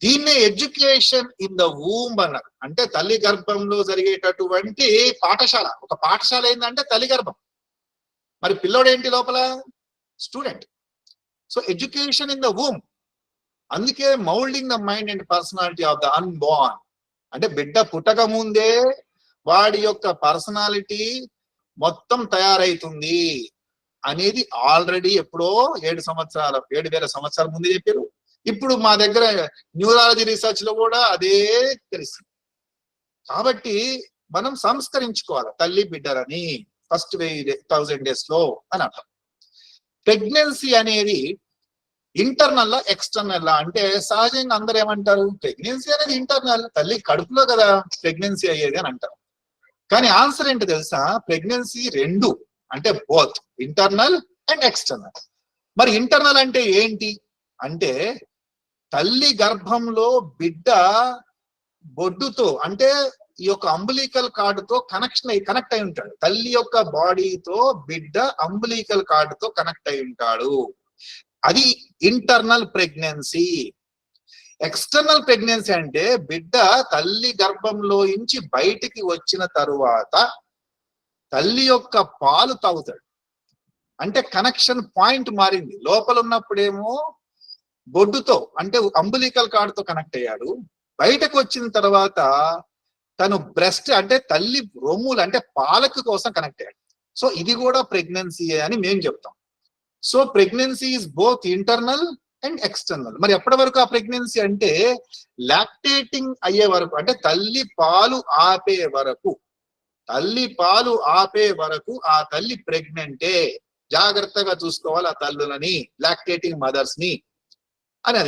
దీన్నే ఎడ్యుకేషన్ ఇన్ ద వూంబ్ అన్నారు. అంటే తల్లి గర్భంలో జరిగేటటువంటి పాఠశాల. ఒక పాఠశాల ఏంటంటే తల్లి గర్భం. మరి పిల్లోడు ఏంటి లోపల? Student. So education in the womb. అందుకే moulding the mind and personality of the unborn. అంటే బిడ్డ పుట్టక ముందే వాడి యొక్క పర్సనాలిటీ మొత్తం తయారైతుంది అనేది ఆల్రెడీ ఎప్పుడో 7,000 సంవత్సరాల ముందు చెప్పారు. ఇప్పుడు మా దగ్గర న్యూరాలజీ రీసెర్చ్ లో కూడా అదే తెలుస్తుంది. కాబట్టి మనం సంస్కరించుకోవాలి తల్లి బిడ్డలని ఫస్ట్ 1000 days లో అని అంటాం. ప్రెగ్నెన్సీ అనేది ఇంటర్నల్ లా ఎక్స్టర్నల్ లా అంటే సహజంగా అందరూ ఏమంటారు? ప్రెగ్నెన్సీ అనేది ఇంటర్నల్, తల్లి కడుపులో కదా ప్రెగ్నెన్సీ అయ్యేది అని అంటారు. కానీ ఆన్సర్ ఏంటో తెలుసా? ప్రెగ్నెన్సీ రెండు, అంటే బోత్ ఇంటర్నల్ అండ్ ఎక్స్టర్నల్. మరి ఇంటర్నల్ అంటే ఏంటి అంటే తల్లి గర్భంలో బిడ్డ బొడ్డుతో అంటే ఈ యొక్క అంబులికల్ కార్డుతో కనెక్ట్ అయి ఉంటాడు. తల్లి యొక్క బాడీతో బిడ్డ అంబులికల్ కార్డుతో కనెక్ట్ అయి ఉంటాడు. అది ఇంటర్నల్ ప్రెగ్నెన్సీ. ఎక్స్టర్నల్ ప్రెగ్నెన్సీ అంటే బిడ్డ తల్లి గర్భంలో నుంచి బయటికి వచ్చిన తరువాత తల్లి యొక్క పాలు తాగుతాడు. అంటే కనెక్షన్ పాయింట్ మారింది. లోపల ఉన్నప్పుడేమో బొడ్డుతో అంటే అంబులికల్ కార్డుతో కనెక్ట్ అయ్యాడు. బయటకు వచ్చిన తర్వాత తను బ్రెస్ట్ అంటే తల్లి రొమ్ములు అంటే పాలక కోసం కనెక్ట్ అయ్యాడు. సో ఇది కూడా ప్రెగ్నెన్సీ అని మేము చెప్తాం. So pregnancy is both internal and external. మరి ఎప్పటి వరకు ఆ ప్రెగ్నెన్సీ అంటే లాక్టేటింగ్ అయ్యే వరకు, అంటే తల్లి పాలు ఆపే వరకు. తల్లి పాలు ఆపే వరకు ఆ తల్లి ప్రెగ్నెంటే. జాగ్రత్తగా చూసుకోవాలి ఆ తల్లులని, లాక్టేటింగ్ మదర్స్ ని అని.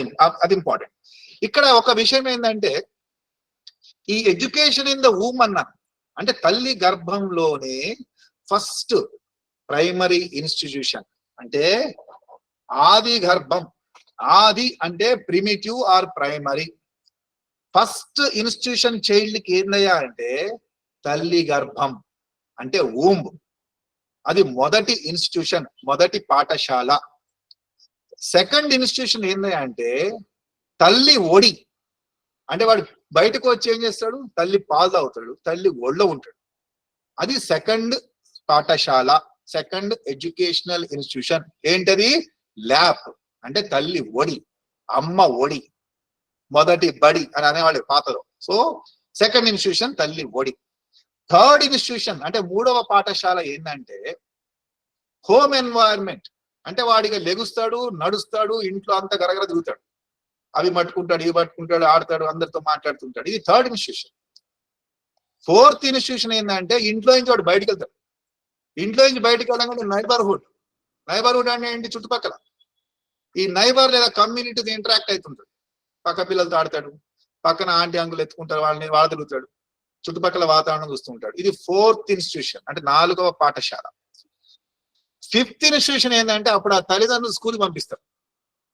అది ఇంపార్టెంట్. ఇక్కడ ఒక విషయం ఏంటంటే ఈ ఎడ్యుకేషన్ ఇన్ ద వూమ్ అన్నా అంటే తల్లి గర్భంలోనే ఫస్ట్ ప్రైమరీ ఇన్స్టిట్యూషన్ అంటే ఆది గర్భం. ఆది అంటే primitive or primary. First institution child కి ఏందయ్యా అంటే తల్లి గర్భం అంటే వూంబ్. అది మొదటి ఇన్స్టిట్యూషన్, మొదటి పాఠశాల. సెకండ్ ఇన్స్టిట్యూషన్ ఏందయ్యా అంటే తల్లి ఒడి. అంటే వాడు బయటకు వచ్చి ఏం చేస్తాడు? తల్లి పాలు తాగుతాడు, తల్లి ఒళ్ళో ఉంటాడు. అది సెకండ్ పాఠశాల, సెకండ్ ఎడ్యుకేషనల్ ఇన్స్టిట్యూషన్. ఏంటది? ల్యాబ్ అంటే తల్లి ఒడి, అమ్మ ఒడి, మొదటి బడి అని అనేవాళ్ళు పాతలో. సో సెకండ్ ఇన్స్టిట్యూషన్ తల్లి ఒడి. థర్డ్ ఇన్స్టిట్యూషన్ అంటే మూడవ పాఠశాల ఏంటంటే హోమ్ ఎన్వైరన్మెంట్. అంటే వాడిగా లెగుస్తాడు, నడుస్తాడు, ఇంట్లో అంతా గరగర తిరుగుతాడు, అవి పట్టుకుంటాడు, ఇవి పట్టుకుంటాడు, ఆడతాడు, అందరితో మాట్లాడుతుంటాడు. ఇది థర్డ్ ఇన్స్టిట్యూషన్. ఫోర్త్ ఇన్స్టిట్యూషన్ ఏంటంటే ఇంట్లో నుంచి వాడు బయటకు వెళ్తాడు. ఇంట్లో నుంచి బయటకు వెళ్ళగానే నైబర్హుడ్. నైబర్హుడ్ అంటే ఏంటి? చుట్టుపక్కల ఈ నైబర్ లేదా కమ్యూనిటీతో ఇంటరాక్ట్ అవుతుంటాడు. పక్క పిల్లలతో ఆడతాడు, పక్కన ఆంటీ అంకులు ఎత్తుకుంటారు, వాళ్ళ తిరుగుతాడు, చుట్టుపక్కల వాతావరణం చూస్తుంటాడు. ఇది ఫోర్త్ ఇన్స్టిట్యూషన్ అంటే నాలుగవ పాఠశాల. ఫిఫ్త్ ఇన్స్టిట్యూషన్ ఏంటంటే అప్పుడు ఆ తల్లిదండ్రులు స్కూల్కి పంపిస్తారు.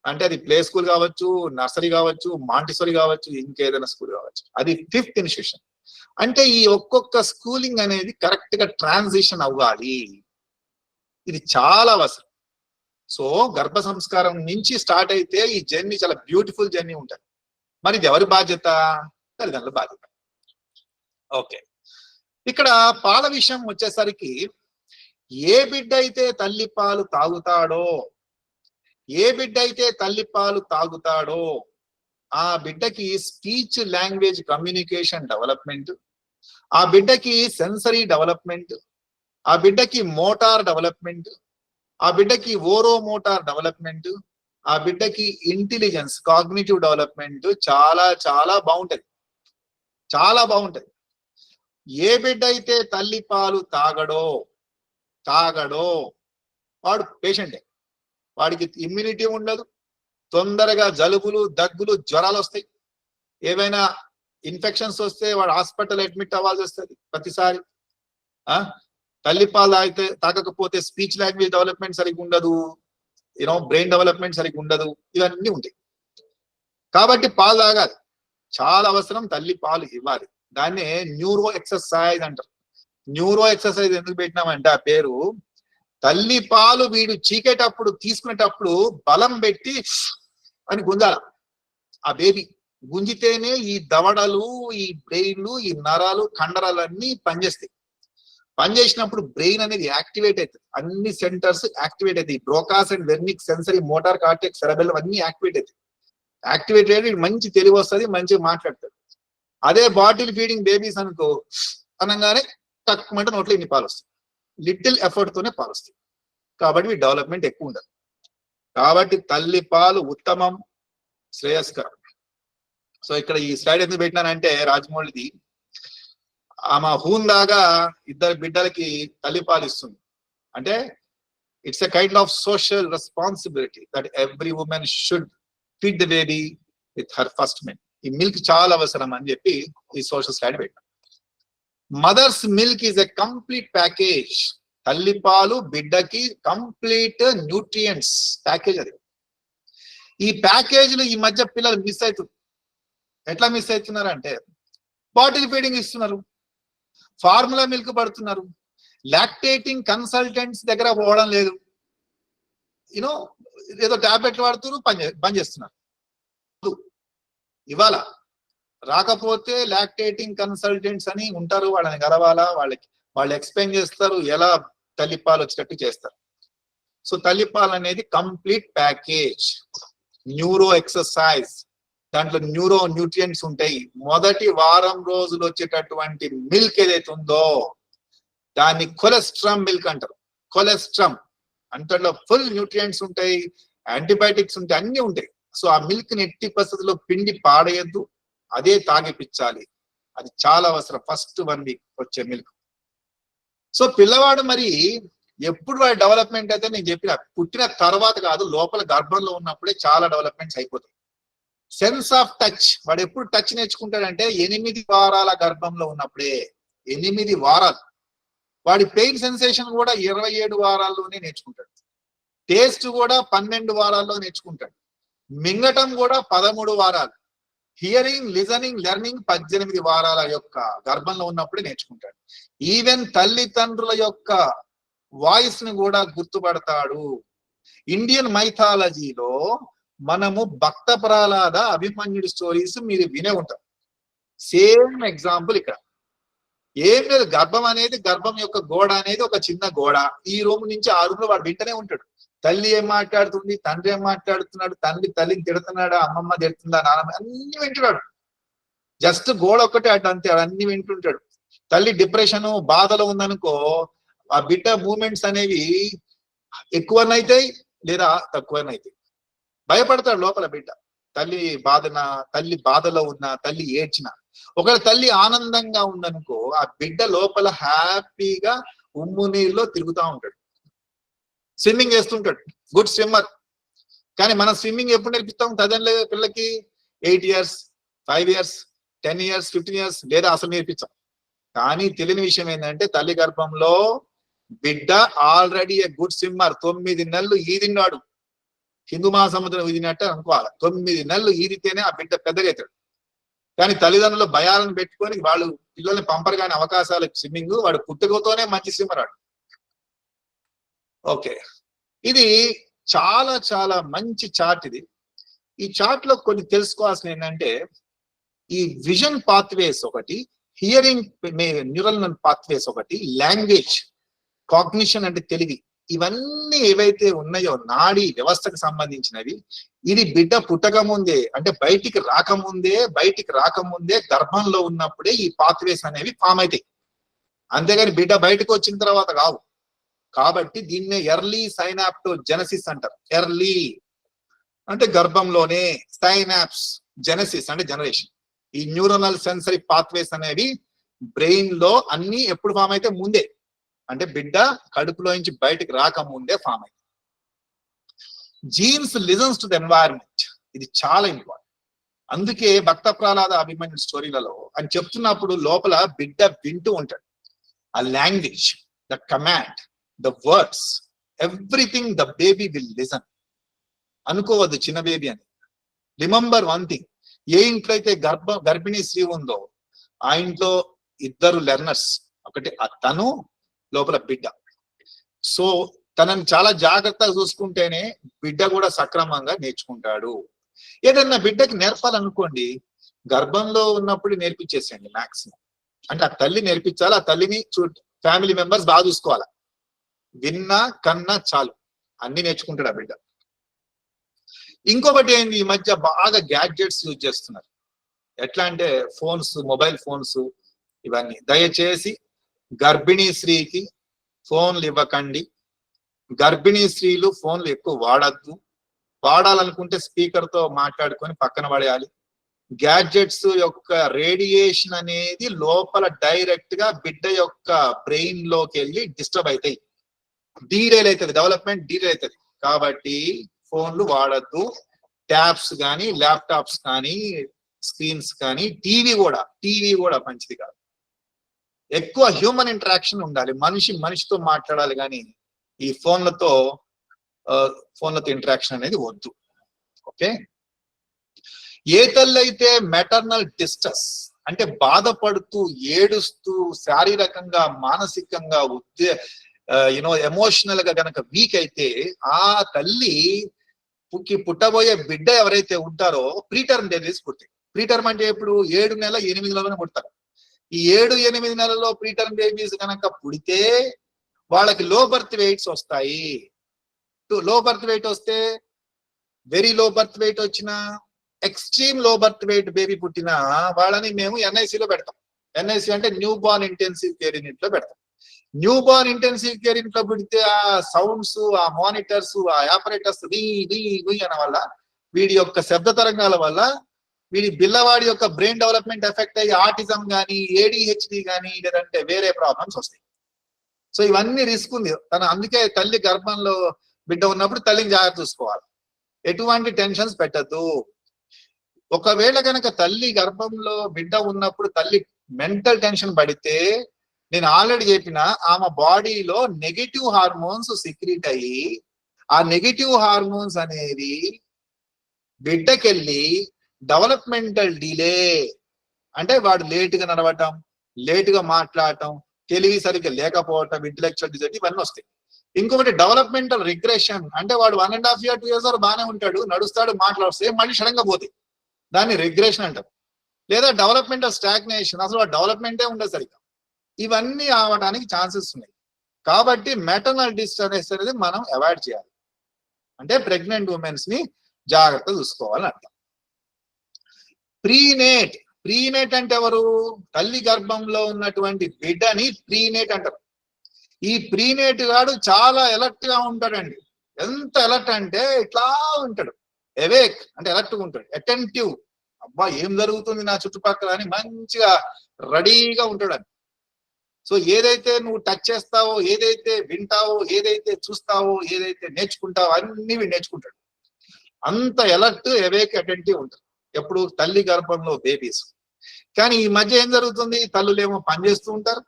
అంటే అది ప్లే స్కూల్ కావచ్చు, నర్సరీ కావచ్చు, మాంటిసోరీ కావచ్చు, ఇంకేదైనా స్కూల్ కావచ్చు. అది ఫిఫ్త్ ఇన్స్టిట్యూషన్. అంటే ఈ ఒక్కొక్క స్కూలింగ్ అనేది కరెక్ట్ గా ట్రాన్సిషన్ అవ్వాలి. ఇది చాలా అవసరం. సో గర్భ సంస్కారం నుంచి స్టార్ట్ అయితే ఈ జర్నీ చాలా బ్యూటిఫుల్ జర్నీ ఉంటుంది. మరి ఇది ఎవరి బాధ్యత? తల్లిదండ్రుల బాధ్యత. ఓకే, ఇక్కడ పాల విషయం వచ్చేసరికి ఏ బిడ్డ అయితే తల్లి పాలు తాగుతాడో, ఏ బిడ్డ అయితే తల్లి పాలు తాగుతాడో ఆ బిడ్డకి స్పీచ్ లాంగ్వేజ్ కమ్యూనికేషన్ డెవలప్మెంట్, ఆ బిడ్డకి సెన్సరీ డెవలప్మెంట్, ఆ బిడ్డకి మోటార్ డెవలప్మెంట్, ఆ బిడ్డకి ఓరో మోటార్ డెవలప్మెంట్, ఆ బిడ్డకి ఇంటెలిజెన్స్ కాగ్నిటివ్ డెవలప్మెంట్ చాలా చాలా బాగుంటది. చాలా బాగుంటది. ఏ బిడ్డ అయితే తల్లి పాలు తాగడో వాడు పేషెంటే. వాడికి ఇమ్యూనిటీ ఉండదు, తొందరగా జలుబులు, దగ్గులు, జ్వరాలు వస్తాయి. ఏవైనా ఇన్ఫెక్షన్స్ వస్తే వాడు హాస్పిటల్ అడ్మిట్ అవ్వాల్సి వస్తుంది ప్రతిసారి. తల్లి పాలు తాగకపోతే స్పీచ్ లాంగ్వేజ్ డెవలప్మెంట్ సరిగ్గా ఉండదు, బ్రెయిన్ డెవలప్మెంట్ సరిగ్గా ఉండదు, ఇవన్నీ ఉంటాయి. కాబట్టి పాలు తాగాలి, చాలా అవసరం. తల్లి పాలు ఇవ్వాలి. దాన్నే న్యూరో ఎక్సర్సైజ్ అంటారు. న్యూరో ఎక్సర్సైజ్ ఎందుకు పెట్టినామంటే ఆ పేరు, తల్లి పాలు వీడు చీకేటప్పుడు తీసుకునేటప్పుడు బలం పెట్టి అని గుంజాల ఆ బేబీ. గుంజితేనే ఈ దవడలు, ఈ బ్రెయిన్లు, ఈ నరాలు, కండరాలన్నీ పనిచేస్తాయి. పనిచేసినప్పుడు బ్రెయిన్ అనేది యాక్టివేట్ అవుతుంది, అన్ని సెంటర్స్ యాక్టివేట్ అవుతాయి. Broca's and Wernicke sensory motor cortex cerebellum అన్ని యాక్టివేట్ అవుతాయి. యాక్టివేట్ అయ్యి మంచి తెలివి వస్తుంది, మంచిగా మాట్లాడతాడు. అదే బాటిల్ ఫీడింగ్ బేబీస్ అనుకో, అనగానే తక్కువ నోట్లో ఇన్ని పాలు వస్తాయి, లిటిల్ ఎఫర్ట్ తోనే పాలు వస్తాయి. కాబట్టి డెవలప్మెంట్ ఎక్కువ ఉండదు. కాబట్టి తల్లి పాలు ఉత్తమం, శ్రేయస్కరం. సో ఇక్కడ ఈ స్లైడ్ ఎందుకు పెట్టినానంటే, రాజమౌళిది ఆమె హూందాగా 2 బిడ్డలకి తల్లి పాలు ఇస్తుంది. అంటే it's a kind of social responsibility that every women should feed the baby with her first milk. ఈ మిల్క్ చాలా అవసరం అని చెప్పి ఈ సోషల్ స్లైడ్ పెట్టాను. Mothers milk is a complete package. తల్లి పాలు బిడ్డకి కంప్లీట్ న్యూట్రియంట్స్ ప్యాకేజ్. అది ఈ ప్యాకేజీలు ఈ మధ్య పిల్లలు మిస్ అవుతుంది. ఎట్లా మిస్ అవుతున్నారంటే, బాటిల్ ఫీడింగ్ ఇస్తున్నారు, ఫార్ములా మిల్క్ పడుతున్నారు, లాక్టేటింగ్ కన్సల్టెంట్స్ దగ్గర పోవడం లేదు, ఏదో టాబ్లెట్లు వాడుతున్నారు, బంద్ చేస్తున్నారు. ఇవాళ రాకపోతే లాక్టేటింగ్ కన్సల్టెంట్స్ అని ఉంటారు, వాళ్ళని కలవాలా, వాళ్ళు ఎక్స్ప్లెయిన్ చేస్తారు, ఎలా తల్లిపాలు వచ్చేటట్టు చేస్తారు. సో తల్లిపాలు అనేది కంప్లీట్ ప్యాకేజ్. న్యూరో ఎక్సర్సైజ్, దాంట్లో న్యూరో న్యూట్రియంట్స్ ఉంటాయి. మొదటి వారం రోజులు వచ్చేటటువంటి మిల్క్ ఏదైతే ఉందో దాన్ని కొలెస్ట్రమ్ మిల్క్ అంటారు. కొలెస్ట్రమ్ అంటే ఫుల్ న్యూట్రియంట్స్ ఉంటాయి, యాంటీబయాటిక్స్ ఉంటాయి, అన్ని ఉంటాయి. సో ఆ మిల్క్ ని ఎట్టి పరిస్థితుల్లో పిండి పాడేయద్దు, అదే తాగిపించాలి. అది చాలా అవసరం ఫస్ట్ 1 వీక్ వచ్చే మిల్క్. సో పిల్లవాడు మరి ఎప్పుడు వాడి డెవలప్మెంట్ అయితే నేను చెప్పిన పుట్టిన తర్వాత కాదు, లోపల గర్భంలో ఉన్నప్పుడే చాలా డెవలప్మెంట్స్ అయిపోతాయి. సెన్స్ ఆఫ్ టచ్, వాడు ఎప్పుడు టచ్ నేర్చుకుంటాడంటే 8 వారాల గర్భంలో ఉన్నప్పుడే. 8 వారాలు. వాడి పెయిన్ సెన్సేషన్ కూడా 27 వారాల్లోనే నేర్చుకుంటాడు. టేస్ట్ కూడా 12 వారాల్లో నేర్చుకుంటాడు. మింగటం కూడా 13 వారాలు. హియరింగ్, లిజనింగ్, లెర్నింగ్ 18 వారాల యొక్క గర్భంలో ఉన్నప్పుడే నేర్చుకుంటాడు. ఈవెన్ తల్లిదండ్రుల యొక్క వాయిస్ ని కూడా గుర్తుపడతాడు. ఇండియన్ మైథాలజీలో మనము భక్త ప్రహ్లాద, అభిమన్యుడి స్టోరీస్ మీరు వినే ఉంటారు. సేమ్ ఎగ్జాంపుల్ ఇక్కడ. ఏం లేదు, గర్భం యొక్క గోడ అనేది ఒక చిన్న గోడ. ఈ రూమ్ నుంచి ఆ రూమ్ లో వాడు వింటనే ఉంటాడు. తల్లి ఏం మాట్లాడుతుంది, తండ్రి ఏం మాట్లాడుతున్నాడు, తల్లిని తిడుతున్నాడా, అమ్మమ్మ తిడుతుందా, నాన్నమ్మ, అన్ని వింటున్నాడు. జస్ట్ గోడ ఒక్కటే అంతే, అన్ని వింటుంటాడు. తల్లి డిప్రెషన్, బాధలో ఉందనుకో, ఆ బిడ్డ మూమెంట్స్ అనేవి ఎక్కువనైతాయి లేదా తక్కువనైతాయి. భయపడతాడు లోపల బిడ్డ. తల్లి బాధలో ఉన్న, తల్లి ఏడ్చిన. ఒకవేళ తల్లి ఆనందంగా ఉందనుకో, ఆ బిడ్డ లోపల హ్యాపీగా ఉమ్ము నీళ్ళలో తిరుగుతూ ఉంటాడు, స్విమ్మింగ్ చేస్తుంటాడు. Good swimmer. కానీ మనం స్విమ్మింగ్ ఎప్పుడు నేర్పిస్తాం తల్లి పిల్లకి? 8 years, 5 years, 10 years, 15 years, లేదా అసలు నేర్పించాం. కానీ తెలియని విషయం ఏంటంటే, తల్లి గర్భంలో బిడ్డ ఆల్రెడీ ఏ గుడ్ స్విమ్మర్. 9 నెలలు ఈదిన్నాడు. హిందూ మహాసముద్రం ఈదినట్టు అనుకోవాలి. 9 నెలలు ఈదితేనే ఆ బిడ్డ పెద్దగా అవుతాడు. కానీ తల్లిదండ్రులు భయాలను పెట్టుకొని వాళ్ళు పిల్లల్ని పంపరు. కానీ అవకాశాలు స్విమ్మింగ్, వాడు పుట్టుకతోనే మంచి స్విమ్మర్ ఆడు. ఓకే, ఇది చాలా చాలా మంచి చార్ట్. ఇది ఈ చార్ట్ లో కొన్ని తెలుసుకోవాల్సిన ఏంటంటే, ఈ విజన్ పాత్వేస్ ఒకటి, హియరింగ్ న్యూరల్ పాత్వేస్ ఒకటి, లాంగ్వేజ్, కాగ్నిషన్ అంటే తెలివి, ఇవన్నీ ఏవైతే ఉన్నాయో నాడీ వ్యవస్థకు సంబంధించినవి, ఇది బిడ్డ పుట్టక ముందే, అంటే బయటికి రాకముందే గర్భంలో ఉన్నప్పుడే ఈ పాత్వేస్ అనేవి ఫామ్ అవుతాయి. అంతేగాని బిడ్డ బయటకు వచ్చిన తర్వాత కావు. కాబట్టి దీన్నే ఎర్లీ సైనాప్టోజెనసిస్ అంటారు. ఎర్లీ అంటే గర్భంలోనే, సైనాప్స్, జెనసిస్ అంటే జనరేషన్. ఈ న్యూరోనల్ సెన్సరీ పాత్వేస్ అనేవి బ్రెయిన్ లో అన్ని ఎప్పుడు ఫామ్ అయితే ముందే, అంటే బిడ్డ కడుపులో నుంచి బయటకు రాకముందే ఫామ్ అయింది. Jeans listens to the environment, ఇది చాలా ఇంపార్టెంట్. అందుకే భక్త ప్రహ్లాద అభిమన్యు స్టోరీలలో అని చెప్తున్నప్పుడు లోపల బిడ్డ వింటూ ఉంటాడు. ఆ language, the command, the words, everything the baby will listen. అనుకోవద్దు చిన్న బేబీ అని. రిమెంబర్ వన్ థింగ్, ఏ ఇంట్లో అయితే గర్భిణీ స్త్రీ ఉందో ఆ ఇంట్లో ఇద్దరు లెర్నర్స్, ఒకటి తను, లోపల బిడ్డ. సో తనని చాలా జాగ్రత్తగా చూసుకుంటేనే బిడ్డ కూడా సక్రమంగా నేర్చుకుంటాడు. ఏదన్నా బిడ్డకి నేర్పాలనుకోండి, గర్భంలో ఉన్నప్పుడు నేర్పించేసేయండి మాక్సిమం. అంటే ఆ తల్లి నేర్పించాలి, ఆ తల్లిని ఫ్యామిలీ మెంబర్స్ బాగా చూసుకోవాలి. విన్నా కన్నా చాలు, అన్ని నేర్చుకుంటాడు ఆ బిడ్డ. ఇంకొకటి ఏంది, ఈ మధ్య బాగా గ్యాడ్జెట్స్ యూజ్ చేస్తున్నారు. ఎట్లా అంటే ఫోన్స్, మొబైల్ ఫోన్స్ ఇవన్నీ. దయచేసి గర్భిణీ స్త్రీకి ఫోన్లు ఇవ్వకండి. గర్భిణీ స్త్రీలు ఫోన్లు ఎక్కువ వాడద్దు. వాడాలనుకుంటే స్పీకర్ తో మాట్లాడుకొని పక్కన పడేయాలి. గ్యాడ్జెట్స్ యొక్క రేడియేషన్ అనేది లోపల డైరెక్ట్ గా బిడ్డ యొక్క బ్రెయిన్ లోకి వెళ్ళి డిస్టర్బ్ అవుతాయి, డీరైల్ అవుతుంది, డెవలప్మెంట్ డీరైల్ అవుతుంది. కాబట్టి ఫోన్లు వాడద్దు. ట్యాబ్స్ కానీ, ల్యాప్టాప్స్ కానీ, స్క్రీన్స్ కానీ, టీవీ కూడా మంచిది కాదు. ఎక్కువ హ్యూమన్ ఇంటరాక్షన్ ఉండాలి, మనిషితో మాట్లాడాలి, కానీ ఈ ఫోన్లతో ఇంటరాక్షన్ అనేది వద్దు. ఓకే. ఏ తల్లి అయితే మెటర్నల్ డిస్ట్రెస్ అంటే బాధపడుతూ, ఏడుస్తూ, శారీరకంగా, మానసికంగా, ఎమోషనల్ గా గనక వీక్ అయితే ఆ తల్లి పుట్టబోయే బిడ్డ ఎవరైతే ఉంటారో ప్రీటర్మ్ బేబీస్ పుట్టాయి. ప్రీటర్మ్ అంటే ఇప్పుడు 7 నెలల 8 నెలలోనే పుడతారు. ఈ 7-8 నెలల్లో ప్రీటర్మ్ బేబీస్ కనుక పుడితే వాళ్ళకి లో బర్త్ వెయిట్స్ వస్తాయి. లో బర్త్ వెయిట్ వస్తే, వెరీ లో బర్త్ వెయిట్ వచ్చిన, extreme low birth weight baby పుట్టిన వాళ్ళని మేము ఎన్ఐసిలో పెడతాం. ఎన్ఐసి అంటే new born intensive care unit లో పెడతాం. New born intensive care unit లో పెడితే ఆ సౌండ్స్, ఆ మానిటర్స్, ఆ ఆపరేటర్స్ అన్న వల్ల, వీడి యొక్క శబ్ద తరంగాల వల్ల వీడి పిల్లవాడి యొక్క బ్రెయిన్ డెవలప్మెంట్ ఎఫెక్ట్ అయ్యి ఆటిజం కానీ, ADHD కానీ, లేదంటే వేరే ప్రాబ్లమ్స్ వస్తాయి. సో ఇవన్నీ రిస్క్ ఉంది. అందుకే తల్లి గర్భంలో బిడ్డ ఉన్నప్పుడు తల్లిని జాగ్రత్త చూసుకోవాలి, ఎటువంటి టెన్షన్స్ పెట్టద్దు. ఒకవేళ కనుక తల్లి గర్భంలో బిడ్డ ఉన్నప్పుడు తల్లి మెంటల్ టెన్షన్ పడితే, నేను ఆల్రెడీ చెప్పిన, ఆమె బాడీలో నెగిటివ్ హార్మోన్స్ సిక్రీట్ అయ్యి, ఆ నెగిటివ్ హార్మోన్స్ అనేవి బిడ్డకెళ్ళి డెవలప్మెంటల్ డిలే అంటే వాడు లేటుగా నడవటం, లేటుగా మాట్లాడటం, తెలివి సరిగ్గా లేకపోవటం, ఇంటలెక్చువల్ డిజైట్ ఇవన్నీ వస్తాయి. ఇంకొకటి డెవలప్మెంటల్ రిగ్రెషన్ అంటే వాడు 1.5 years 2 years బాగానే ఉంటాడు, నడుస్తాడు, మాట్లాడుస్తే మళ్ళీ సడన్ గా పోతాయి, దాన్ని రిగ్రెషన్ అంటారు. లేదా డెవలప్మెంటల్ స్టాగ్నేషన్, అసలు డెవలప్మెంటే ఉండదు సరిగ్గా. ఇవన్నీ అవడానికి ఛాన్సెస్ ఉన్నాయి. కాబట్టి మెటర్నల్ డిస్టర్బెన్స్ అనేది మనం అవాయిడ్ చేయాలి. అంటే ప్రెగ్నెంట్ ఉమెన్స్ ని జాగ్రత్త చూసుకోవాలని అర్థం. ప్రీనేట్ అంటే ఎవరు? తల్లి గర్భంలో ఉన్నటువంటి బిడ్డని ప్రీనేట్ అంటారు. ఈ ప్రీనేట్ గాడు చాలా అలర్ట్ గా ఉంటాడండి. ఎంత అలర్ట్ అంటే ఇట్లా ఉంటాడు, అవేక్ అంటే అలర్ట్ గా ఉంటాడు, అటెంటివ్, అబ్బా ఏం జరుగుతుంది నా చుట్టుపక్కల అని మంచిగా రెడీగా ఉంటాడు అని. సో ఏదైతే నువ్వు టచ్ చేస్తావో, ఏదైతే వింటావో, ఏదైతే చూస్తావో, ఏదైతే నేర్చుకుంటావో అన్ని నేర్చుకుంటాడు. అంత అలర్ట్, అవేక్, అటెంటివ్ ఉంటాడు ఎప్పుడు తల్లి గర్భంలో బేబీస్. కానీ ఈ మధ్య ఏం జరుగుతుంది, తల్లులేమో పని చేస్తూ ఉంటారు,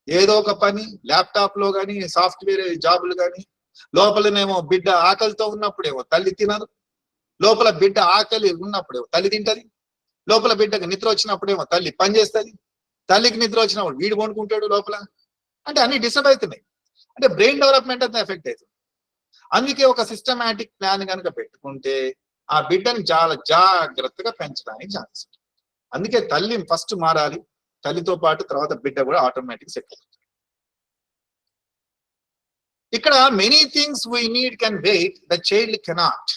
ఏదో ఒక పని, ల్యాప్టాప్ లో కానీ, సాఫ్ట్వేర్ జాబులు కానీ. లోపలనేమో బిడ్డ ఆకలితో ఉన్నప్పుడేమో తల్లి తినదు, లోపల బిడ్డ ఆకలి ఉన్నప్పుడేమో తల్లి తింటది, లోపల బిడ్డకి నిద్ర వచ్చినప్పుడేమో తల్లి పని చేస్తుంది, తల్లికి నిద్ర వచ్చినప్పుడు వీడు కొనుక్కుంటాడు లోపల. అంటే అన్ని డిస్టర్బ్ అవుతున్నాయి, అంటే బ్రెయిన్ డెవలప్మెంట్ అంతా ఎఫెక్ట్ అవుతుంది. అందుకే ఒక సిస్టమాటిక్ ప్లాన్ కనుక పెట్టుకుంటే ఆ బిడ్డని చాలా జాగ్రత్తగా పెంచడానికి ఛాన్స్. అందుకే తల్లి ఫస్ట్ మారాలి, తల్లితో పాటు తర్వాత బిడ్డ కూడా ఆటోమేటిక్ సెట్ అవుతుంది. ఇక్కడ many things we need can wait, the child cannot.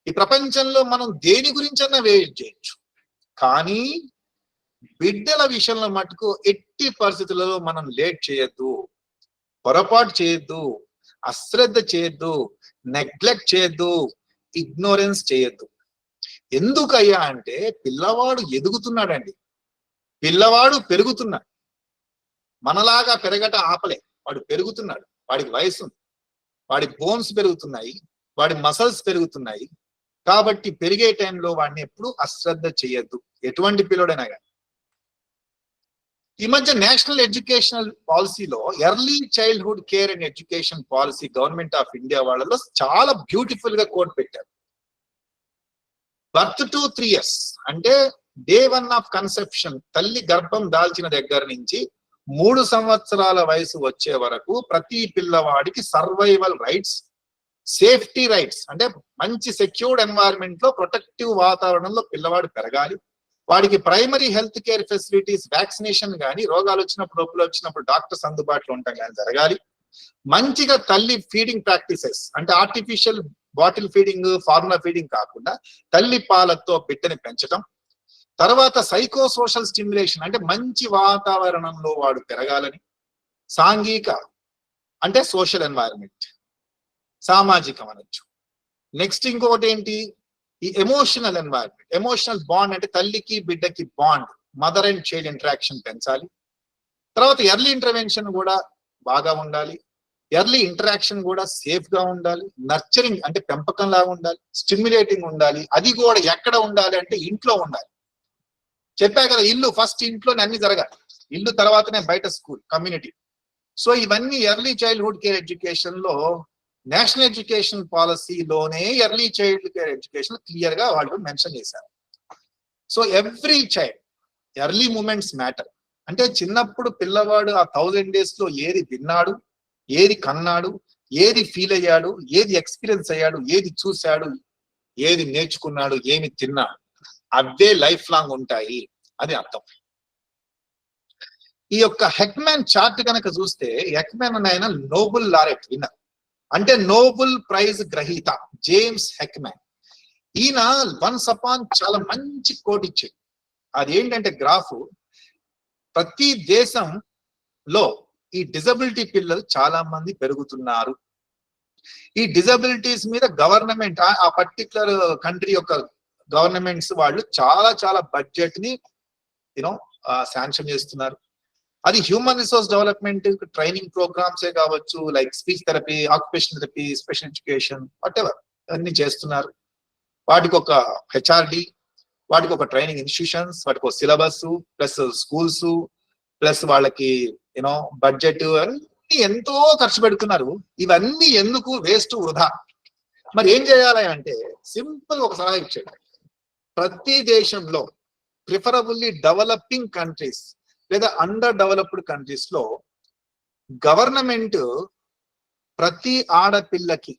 ఈ ప్రపంచంలో మనం దేని గురించన్నా వెయిట్ చేయొచ్చు, కానీ బిడ్డల విషయంలో మటుకు ఎట్టి పరిస్థితులలో మనం లేట్ చేయొద్దు, పొరపాటు చేయొద్దు, అశ్రద్ధ చేయొద్దు, నెగ్లెక్ట్ చేయొద్దు, ఇగ్నోరెన్స్ చేయొద్దు. ఎందుకయ్యా అంటే పిల్లవాడు ఎదుగుతున్నాడండి, పిల్లవాడు పెరుగుతున్నాడు. మనలాగా పెరగట ఆపలే, వాడు పెరుగుతున్నాడు, వాడికి వయసు ఉంది, వాడి బోన్స్ పెరుగుతున్నాయి, వాడి మసల్స్ పెరుగుతున్నాయి. కాబట్టి పెరిగే టైంలో వాడిని ఎప్పుడు అశ్రద్ధ చేయొద్దు, ఎటువంటి పిల్లడైనా కానీ. ఈ మధ్య నేషనల్ ఎడ్యుకేషనల్ పాలసీలో early childhood care and education policy government of India వాళ్ళలో చాలా బ్యూటిఫుల్ గా కోట్ పెట్టారు. బర్త్ టు 3 years అంటే డే 1 ఆఫ్ కన్సెప్షన్, తల్లి గర్భం దాల్చిన దగ్గర నుంచి 3 సంవత్సరాల వయసు వచ్చే వరకు ప్రతి పిల్లవాడికి సర్వైవల్ రైట్స్, సేఫ్టీ రైట్స్, అంటే మంచి సెక్యూర్డ్ ఎన్వైరన్మెంట్ లో ప్రొటెక్టివ్ వాతావరణంలో పిల్లవాడు పెరగాలి. వాడికి primary health care facilities, vaccination కానీ, రోగాలు వచ్చినప్పుడు నొప్పులు వచ్చినప్పుడు డాక్టర్స్ అందుబాటులో ఉండటం కానీ జరగాలి. మంచిగా తల్లి ఫీడింగ్ ప్రాక్టీసెస్, అంటే artificial bottle feeding, formula feeding కాకుండా తల్లి పాలతో బిడ్డని పెంచడం. తర్వాత సైకో సోషల్ స్టిమ్యులేషన్, అంటే మంచి వాతావరణంలో వాడు పెరగాలని. సాంఘిక అంటే సోషల్ ఎన్వైరన్మెంట్, సామాజికం అనొచ్చు. నెక్స్ట్ ఇంకొకటి ఏంటి, ఈ ఎమోషనల్ ఎన్వైరన్మెంట్, ఎమోషనల్ బాండ్, అంటే తల్లికి బిడ్డకి bond, mother and child interaction పెంచాలి. తర్వాత ఎర్లీ ఇంటర్వెన్షన్ కూడా బాగా ఉండాలి, ఎర్లీ ఇంటరాక్షన్ కూడా సేఫ్ గా ఉండాలి, నర్చరింగ్ అంటే పెంపకం లాగా ఉండాలి, స్టిమ్యులేటింగ్ ఉండాలి. అది కూడా ఎక్కడ ఉండాలి అంటే ఇంట్లో ఉండాలి. చెప్పా కదా, ఇల్లు ఫస్ట్, ఇంట్లోనే అన్ని జరగాలి, ఇల్లు తర్వాతనే బయట స్కూల్, కమ్యూనిటీ. సో ఇవన్నీ ఎర్లీ చైల్డ్హుడ్ కేర్ ఎడ్యుకేషన్ లో, నేషనల్ ఎడ్యుకేషన్ పాలసీలోనే early child care education clear గా వాళ్ళు మెన్షన్ చేశారు. So every child early moments matter. అంటే చిన్నప్పుడు పిల్లవాడు ఆ 1000 days లో ఏది విన్నాడు, ఏది కన్నాడు, ఏది ఫీల్ అయ్యాడు, ఏది ఎక్స్పీరియన్స్ అయ్యాడు, ఏది చూశాడు, ఏది నేర్చుకున్నాడు, ఏమి తిన్నాడు, అవే లైఫ్ లాంగ్ ఉంటాయి, అది అర్థం. ఈ యొక్క హెక్మాన్ చార్ట్ కనుక చూస్తే, హెక్మాన్ ఆయన నోబెల్ లారెట్ విన్నర్, అంటే నోబెల్ ప్రైజ్ గ్రహీత జేమ్స్ హెక్మాన్. ఈయన వన్స్ అపాన్ చాలా మంచి కోట్ ఇచ్చాడు. అది ఏంటంటే గ్రాఫ్, ప్రతి దేశంలో ఈ డిజబిలిటీ పిల్లలు చాలా మంది పెరుగుతున్నారు. ఈ డిజబిలిటీస్ మీద గవర్నమెంట్, ఆ పర్టికులర్ కంట్రీ యొక్క గవర్నమెంట్స్ వాళ్ళు చాలా చాలా బడ్జెట్ ని శాంక్షన్ చేస్తున్నారు. అది హ్యూమన్ రిసోర్స్ డెవలప్మెంట్ ట్రైనింగ్ ప్రోగ్రామ్సే కావచ్చు, like speech therapy, occupational therapy, special education, whatever అన్ని చేస్తున్నారు. వాటికి ఒక హెచ్ఆర్డి, వాటికి ఒక ట్రైనింగ్ ఇన్స్టిట్యూషన్స్, వాటికి ఒక సిలబస్, ప్లస్ స్కూల్స్, ప్లస్ వాళ్ళకి బడ్జెట్, అన్ని ఎంతో ఖర్చు పెడుతున్నారు. ఇవన్నీ ఎందుకు, వేస్ట్, వృధా. మరి ఏం చేయాలి అంటే సింపుల్ ఒక సలహా ఇచ్చాడు. ప్రతి దేశంలో, ప్రిఫరబుల్లీ డెవలపింగ్ కంట్రీస్ లేదా అండర్ డెవలప్డ్ కంట్రీస్ లో, గవర్నమెంట్ ప్రతి ఆడపిల్లకి,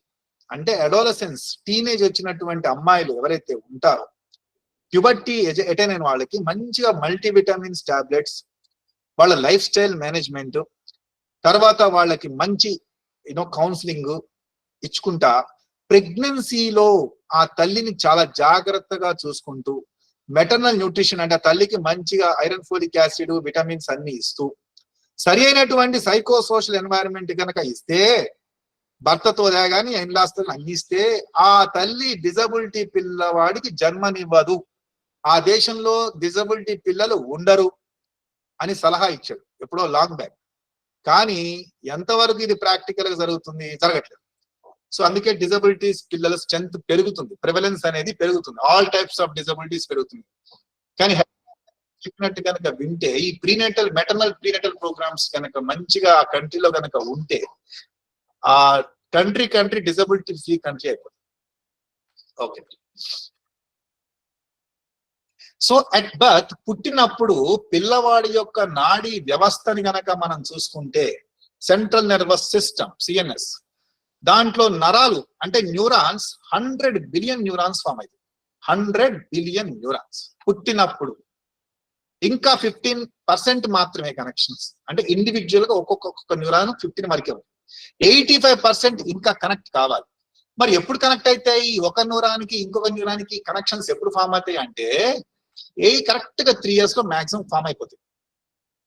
అంటే అడోలసెన్స్, టీనేజ్ వచ్చినటువంటి అమ్మాయిలు ఎవరైతే ఉంటారో, ప్యూబర్టీ అటైన్ అయిన వాళ్ళకి మంచిగా మల్టీవిటమిన్స్ టాబ్లెట్స్, వాళ్ళ లైఫ్ స్టైల్ మేనేజ్మెంట్, తర్వాత వాళ్ళకి మంచి కౌన్సిలింగ్ ఇచ్చుకుంటా, ప్రెగ్నెన్సీలో ఆ తల్లిని చాలా జాగ్రత్తగా చూసుకుంటూ, మెటర్నల్ న్యూట్రిషన్ అంటే ఆ తల్లికి మంచిగా ఐరన్, ఫోలిక్ యాసిడ్, విటమిన్స్ అన్ని ఇస్తూ, సరి అయినటువంటి సైకో సోషల్ ఎన్వైరన్మెంట్ కనుక ఇస్తే, భర్తతో కానీ ఇన్లాస్తో అన్ని ఇస్తే, ఆ తల్లి డిజబిలిటీ పిల్లవాడికి జన్మనివ్వదు, ఆ దేశంలో డిజబిలిటీ పిల్లలు ఉండరు అని సలహా ఇచ్చాడు ఎప్పుడో లాంగ్ బ్యాక్. కానీ ఎంతవరకు ఇది ప్రాక్టికల్ గా జరుగుతుంది? జరగట్లేదు. సో అందుకే డిజబిలిటీస్ పిల్లల స్ట్రెంత్ పెరుగుతుంది, ప్రివలెన్స్ అనేది పెరుగుతుంది, ఆల్ టైప్స్ ఆఫ్ డిజబిలిటీస్ పెరుగుతుంది. కానీ చెప్పినట్టు కనుక వింటే, ఈ ప్రీనేటల్, మెటర్నల్ ప్రీనేటల్ ప్రోగ్రామ్స్ కనుక మంచిగా ఆ కంట్రీలో కనుక ఉంటే, ఆ కంట్రీ డిజబిలిటీ ఫ్రీ కంట్రీ అయిపోతుంది. ఓకే. సో అట్ బర్త్, పుట్టినప్పుడు పిల్లవాడి యొక్క నాడీ వ్యవస్థని గనక మనం చూసుకుంటే, సెంట్రల్ నర్వస్ సిస్టమ్, సిఎన్ఎస్, దాంట్లో నరాలు అంటే న్యూరాన్స్ 100 బిలియన్ న్యూరాన్స్ ఫామ్ అవుతాయి. 100 బిలియన్ న్యూరాన్స్ పుట్టినప్పుడు. ఇంకా 15% మాత్రమే కనెక్షన్స్, అంటే ఇండివిజువల్ గా ఒక్కొక్క న్యూరాన్ 15 వరకే ఉంది. 85% ఇంకా కనెక్ట్ కావాలి. మరి ఎప్పుడు కనెక్ట్ అవుతాయి? ఒక న్యూరానికి ఇంకొక న్యూరానికి కనెక్షన్స్ ఎప్పుడు ఫామ్ అవుతాయి అంటే, కరెక్ట్ గా 3 years లో మాక్సిమం ఫామ్ అయిపోతాయి.